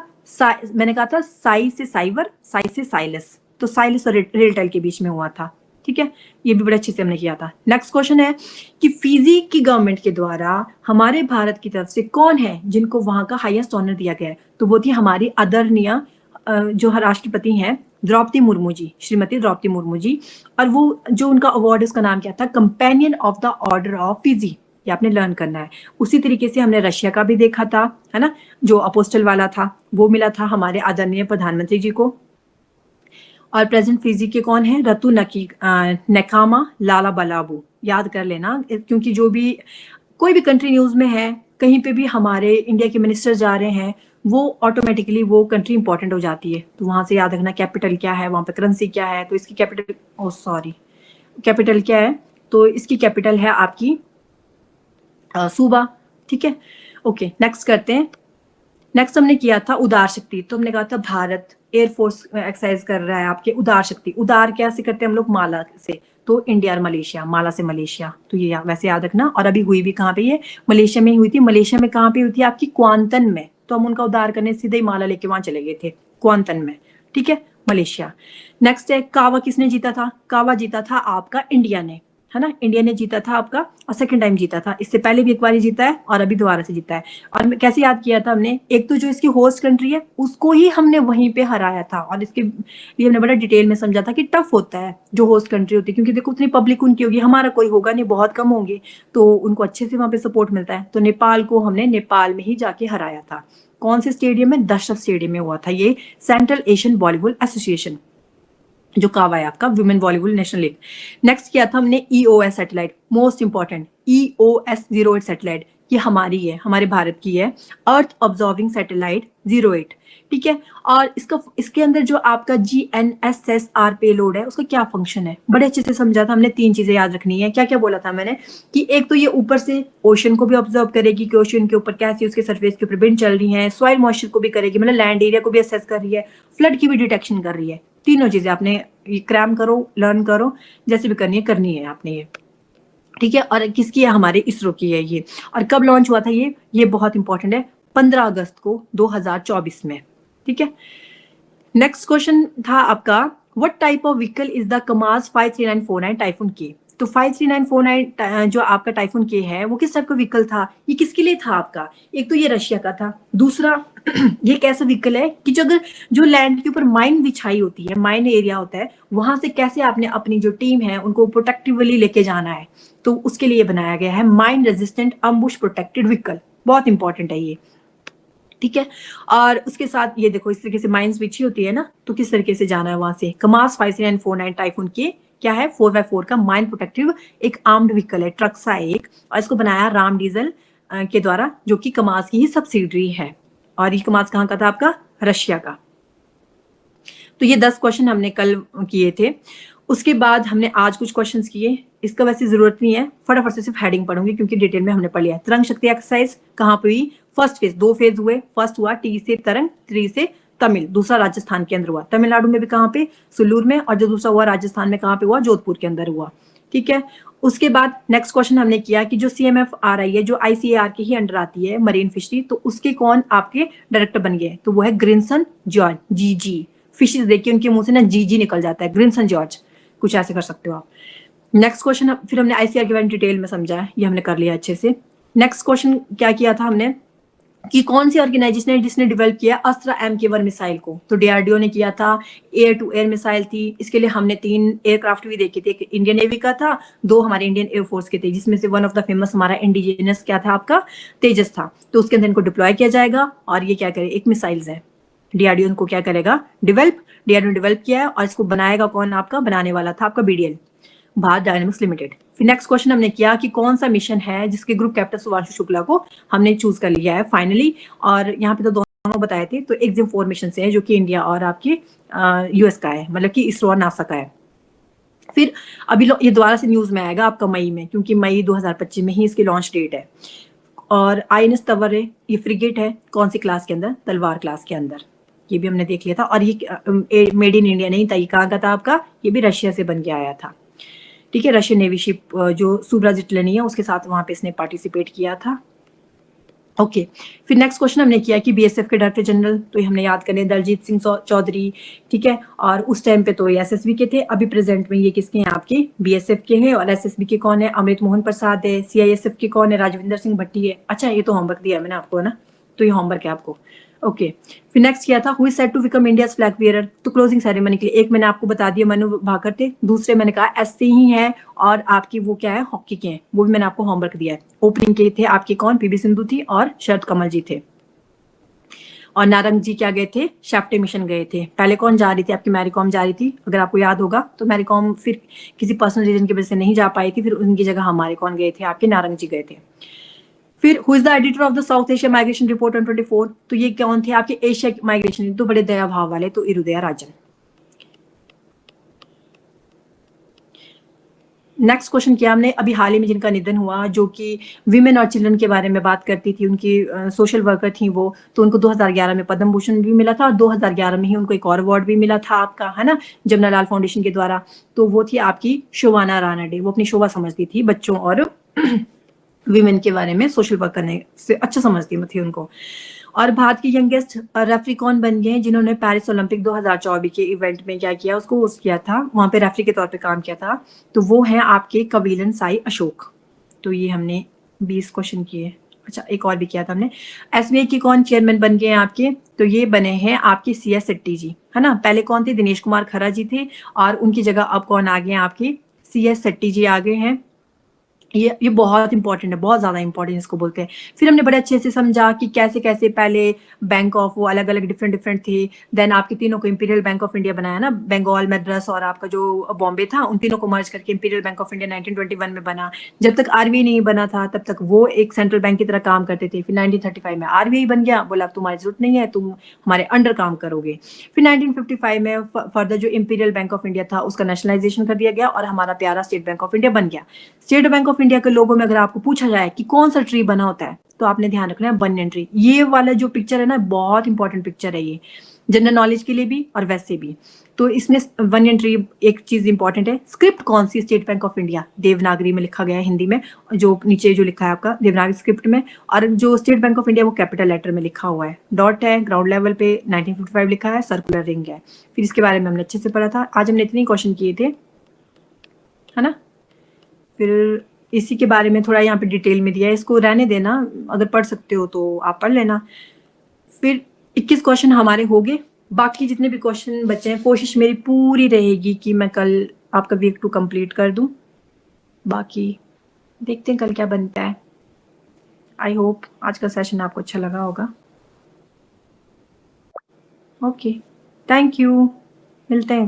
मैंने कहा था साई से साइबर, साई से साइलस, तो साइलस और रेलटेल के बीच में हुआ था, ठीक है। ये भी बड़े अच्छे से हमने किया था। नेक्स्ट क्वेश्चन है कि फिजी की गवर्नमेंट के द्वारा हमारे भारत की तरफ से कौन है जिनको वहां का हाईएस्ट ऑनर दिया गया है, तो वो थी हमारी आदरणीय जो राष्ट्रपति हैं द्रौपदी मुर्मू जी, श्रीमती द्रौपदी मुर्मू जी। और वो जो उनका अवार्ड उसका नाम क्या था, companion of the order of Fiji, ये आपने लर्न करना है। उसी तरीके से हमने रशिया का भी देखा था, है ना, जो अपोस्टल वाला था वो मिला था हमारे आदरणीय प्रधानमंत्री जी को। और प्रेजेंट फिजी के कौन है, रतु नकामा लाला बलाबू, याद कर लेना, क्योंकि जो भी कोई भी कंट्री न्यूज में है, कहीं पे भी हमारे इंडिया के मिनिस्टर जा रहे हैं, वो ऑटोमेटिकली वो कंट्री इंपॉर्टेंट हो जाती है। तो वहां से याद रखना कैपिटल क्या है, वहां पे करेंसी क्या है। तो इसकी कैपिटल, कैपिटल क्या है, तो इसकी कैपिटल है आपकी सूबा, ठीक है। ओके नेक्स्ट करते हैं। नेक्स्ट हमने किया था उदार शक्ति। तो हमने कहा था भारत एयरफोर्स एक्सरसाइज कर रहा है आपके उदार शक्ति। उदार कैसे करते हैं हम लोग, माला से, तो इंडिया और मलेशिया, माला से मलेशिया, तो ये वैसे याद रखना। और अभी हुई भी कहाँ पे, ये मलेशिया में ही हुई थी। मलेशिया में कहाँ पे हुई थी, आपकी क्वांतन में। तो हम उनका उदार करने सीधे ही माला लेके वहां चले गए थे क्वांतन में, ठीक है, मलेशिया। नेक्स्ट है कावा किसने जीता था, कावा जीता था आपका इंडिया ने। है ना, इंडिया ने जीता था आपका और सेकंड टाइम जीता था, इससे पहले भी एक बार जीता है और अभी दोबारा से जीता है। और कैसे याद किया था हमने, एक तो जो इसकी होस्ट कंट्री है उसको ही हमने वहीं पे हराया था, और इसके लिए हमने बड़ा डिटेल में समझा था कि टफ होता है जो होस्ट कंट्री होती है, क्योंकि देखो उतनी पब्लिक उनकी होगी, हमारा कोई होगा नहीं, बहुत कम होंगे, तो उनको अच्छे से वहां पे सपोर्ट मिलता है। तो नेपाल को हमने नेपाल में ही जाके हराया था। कौन से स्टेडियम में? दशरथ स्टेडियम में हुआ था ये, सेंट्रल एशियन वॉलीबॉल एसोसिएशन जो कावा है आपका, women volleyball national league. Next किया था हमने EOS satellite, most important EOS 08 satellite, ये हमारी है, हमारे भारत की है, अर्थ ऑब्जॉर्विंग सैटेलाइट 08, ठीक है। और इसके अंदर जो आपका GNSSR पेलोड है उसका क्या फंक्शन है, बड़े अच्छे से समझा था हमने। 3 चीजें याद रखनी है। क्या क्या बोला था मैंने कि एक तो ये ऊपर से ओशन को भी ऑब्जर्व करेगी कि ओशन के ऊपर कैसी उसके सरफेस के ऊपर विंड चल रही है, सॉइल मॉइस्चर को भी करेगी, मतलब लैंड एरिया को भी असेस कर रही है, फ्लड की भी डिटेक्शन कर रही है। तीनों चीजें आपने क्रैम करो, लर्न करो, जैसे भी करनी है आपने ये, ठीक है। और किसकी है? हमारे इसरो की है ये। और कब लॉन्च हुआ था ये बहुत इंपॉर्टेंट है, 15 अगस्त को 2024 में, ठीक है। नेक्स्ट क्वेश्चन था आपका, what type of vehicle is the Kamaz 53949 Typhoon के। तो 53949 जो आपका टाइफून के है वो किस टाइप का व्हीकल था, ये किसके लिए था आपका? एक तो ये रशिया का था, दूसरा ये कैसा व्हीकल है कि जो लैंड के ऊपर माइन बिछाई होती है, माइन एरिया होता है, वहां से कैसे आपने अपनी जो टीम है उनको प्रोटेक्टिवली लेके जाना है, तो उसके लिए बनाया गया है माइन रेजिस्टेंट अम्बुश प्रोटेक्टेड व्हीकल। बहुत इंपॉर्टेंट है ये, ठीक है। और उसके साथ ये देखो इस तरीके से माइंस बिछी होती है ना, तो किस तरीके से जाना है वहां से। कमास 53949 टाइफून के क्या है, 4x4 का माइन प्रोटेक्टिव एक आर्म्ड व्हीकल है, ट्रक सा एक, और इसको बनाया राम डीजल के द्वारा, जो कि कमास की ही सब्सिडरी है। और ये कमास कहाँ का था आपका? रशिया का। तो ये 10 क्वेश्चन हमने कल किए थे। उसके बाद हमने आज कुछ क्वेश्चंस किए, इसका वैसे जरूरत नहीं है, फटाफट से सिर्फ हेडिंग पढ़ूंगी क्योंकि डिटेल में हमने पढ़ लिया है। तरंग शक्ति एक्सरसाइज कहाँ पे हुई? फर्स्ट फेज, 2 फेज हुए। फर्स्ट हुआ टी से तरंग, 3 से तमिल, दूसरा राजस्थान के अंदर हुआ, तमिलनाडु में भी कहाँ पे? सुल्लूर में। और जो दूसरा हुआ राजस्थान में कहाँ पे हुआ? जोधपुर के अंदर हुआ, ठीक है। उसके बाद नेक्स्ट क्वेश्चन हमने किया कि जो CMFRI है, जो ICAR के ही अंडर आती है, मरीन फिशरी, तो उसके कौन आपके डायरेक्टर बन गए? तो वो है ग्रिनसन जॉर्ज, GG। फिशेज देखिए उनके मुंह से ना GG निकल जाता है, ग्रिनसन जॉर्ज, कुछ ऐसे कर सकते हो आप। नेक्स्ट क्वेश्चन फिर हमने ICAR के बारे में डिटेल में समझा है, ये हमने कर लिया अच्छे से। नेक्स्ट क्वेश्चन क्या किया था हमने कि कौन सी ऑर्गेनाइजेशन है जिसने डेवलप किया अस्त्रा MK1 मिसाइल को? तो DRDO ने किया था। एयर टू एयर मिसाइल थी, इसके लिए हमने 3 एयरक्राफ्ट भी देखे थे, एक इंडियन नेवी का था, 2 हमारे इंडियन एयरफोर्स के थे, जिसमें से वन ऑफ द फेमस हमारा इंडिजिनस क्या था आपका? तेजस था। तो उसके अंदर इनको डिप्लॉय किया जाएगा, और ये क्या करे, एक मिसाइल्स है। DRDO इनको क्या करेगा? DRDO ने डेवलप किया है, और इसको बनाएगा कौन? आपका बनाने वाला था आपका BDL, भारत डायनामिक्स लिमिटेड। फिर नेक्स्ट क्वेश्चन हमने किया कि कौन सा मिशन है जिसके ग्रुप कैप्टन सुभाष शुक्ला को हमने चूज कर लिया है फाइनली, और यहाँ पे तो दोनों बताए थे, तो एक्जिम 4 मिशन से है जो कि इंडिया और आपके US का है, मतलब कि इसरो और नासा का है। फिर अभी ये दोबारा से न्यूज में आएगा आपका मई में, क्योंकि मई 2025 में ही इसकी लॉन्च डेट है। और INS तंवर है, ये फ्रिगेट है, कौन सी क्लास के अंदर? तलवार क्लास के अंदर, ये भी हमने देख लिया था। और ये मेड इन इंडिया नहीं था, ये कहाँ का था आपका? ये भी रशिया से बन के आया था, ठीक है। रशियन नेवी शिप जो सुब्राजिटलनी है उसके साथ वहां पे इसने पार्टिसिपेट किया था, ओके। फिर नेक्स्ट क्वेश्चन हमने किया कि BSF के डायरेक्टर जनरल, तो ये हमने याद करने, दलजीत सिंह चौधरी, ठीक है। और उस टाइम पे तो ये SSB के थे, अभी प्रेजेंट में ये किसके हैं? आपके BSF के हैं। और SSB के कौन है? अमृत मोहन प्रसाद है। CISF के कौन है? राजविंदर सिंह भट्टी है। अच्छा, ये तो होमवर्क दिया है मैंने आपको, है ना, तो ये होमवर्क है आपको, ओके। फिर नेक्स्ट किया था who is set to become India's flag bearer, तो क्लोजिंग सेरेमनी के लिए एक मैंने आपको बता दिया, मनु भाकर थे, दूसरे मैंने कहा SC ही है, और आपकी वो क्या है? हॉकी के हैं, वो भी मैंने आपको होमवर्क दिया है। ओपनिंग के थे आपके कौन? PV सिंधु थी और शरद कमल जी थे। और नारंग जी क्या गए थे? शैफ्टे मिशन गए थे। पहले कौन जा रही थी? आपकी मैरी कॉम जा रही थी, अगर आपको याद होगा। तो मैरी कॉम फिर किसी पर्सनल रीजन की वजह से नहीं जा पाई थी, फिर उनकी जगह हमारे कौन गए थे? आपके नारंग जी गए थे। फिर who is the editor of the south Asia migration report on 24, तो ये कौन थे? आपके एशिया माइग्रेशन, तो बड़े दया भाव वाले, तो इरुदया राजन। नेक्स्ट क्वेश्चन किया हमने अभी हाल ही में जिनका निधन हुआ, जो कि विमेन और चिल्ड्रन के बारे में बात करती थी, उनकी सोशल वर्कर थी वो, तो उनको 2011 में पद्म भूषण भी मिला था, और 2011 में ही उनको एक और अवार्ड भी मिला था आपका, है ना, जमनालाल फाउंडेशन के द्वारा। तो वो थी आपकी शोभाना रानडे, वो अपनी शोभा समझती थी बच्चों और विमेन के बारे में सोशल वर्क करने से अच्छा समझती थी उनको। और भारत के यंगेस्ट रेफरी कौन बन गए जिन्होंने पेरिस ओलंपिक 2024 के इवेंट में क्या किया, उसको होस्ट किया था, वहां पे रेफरी के तौर पे काम किया था, तो वो है आपके कविलन साई अशोक। तो ये हमने 20 क्वेश्चन किए। अच्छा, एक और भी किया था हमने। एसबीआई के कौन चेयरमैन बन गए हैं आपके, तो ये बने हैं आपके CS शेट्टी जी, है ना। पहले कौन थे, दिनेश कुमार खरा जी थे, और उनकी जगह अब कौन आ गए हैं, आपके CS शेट्टी जी आ गए हैं। ये बहुत इंपॉर्टेंट है, बहुत ज्यादा इंपॉर्टेंट इसको बोलते हैं। फिर हमने बड़े अच्छे से समझा कि कैसे कैसे पहले बैंक ऑफ वो अलग अलग डिफरेंट थे, देन आपके तीनों को इंपीरियल बैंक ऑफ इंडिया बनाया ना, बंगाल, मद्रास और आपका जो बॉम्बे था, उन तीनों को मर्ज करके इंपीरियल बैंक ऑफ इंडिया 1921 में बना। जब तक RBI नहीं बना था तब तक वो एक सेंट्रल बैंक की तरह काम करते थे। फिर 1935 में RBI बन गया, बोला अब तुम्हारी जरूरत नहीं है, तुम हमारे अंडर काम करोगे। फिर 1955 में फर्दर जो इंपीरियल बैंक ऑफ इंडिया था उसका नेशनलाइजेशन कर दिया गया और हमारा प्यारा स्टेट बैंक ऑफ इंडिया बन गया। स्टेट बैंक ऑफ इंडिया के लोगों में अगर आपको पूछा जाए कि कौन सा ट्री बना होता है, तो आपने ध्यान रखना है बनियन ट्री। ये वाला जो पिक्चर है ना, बहुत इंपॉर्टेंट पिक्चर है ये, जनरल नॉलेज के लिए भी और वैसे भी। तो इसमें बनियन ट्री एक चीज इंपॉर्टेंट है। स्क्रिप्ट कौन सी, State Bank of India Devanagari में लिखा गया है, हिंदी में, जो नीचे जो लिखा है आपका देवनागरी स्क्रिप्ट में, और जो स्टेट बैंक ऑफ इंडिया वो कैपिटल लेटर में लिखा हुआ है, डॉट है, ग्राउंड लेवल पे 1955 लिखा है, सर्कुलर रिंग है। फिर इसके बारे में हमने अच्छे से पढ़ा था। आज हमने इतने क्वेश्चन किए थे, है ना। फिर इसी के बारे में थोड़ा यहाँ पे डिटेल में दिया है, इसको रहने देना, अगर पढ़ सकते हो तो आप पढ़ लेना। फिर 21 क्वेश्चन हमारे हो गए, बाकी जितने भी क्वेश्चन बचे हैं कोशिश मेरी पूरी रहेगी कि मैं कल आपका वीक 2 कंप्लीट कर दूं। बाकी देखते हैं कल क्या बनता है। आई होप आज का सेशन आपको अच्छा लगा होगा। ओके, थैंक यू, मिलते हैं।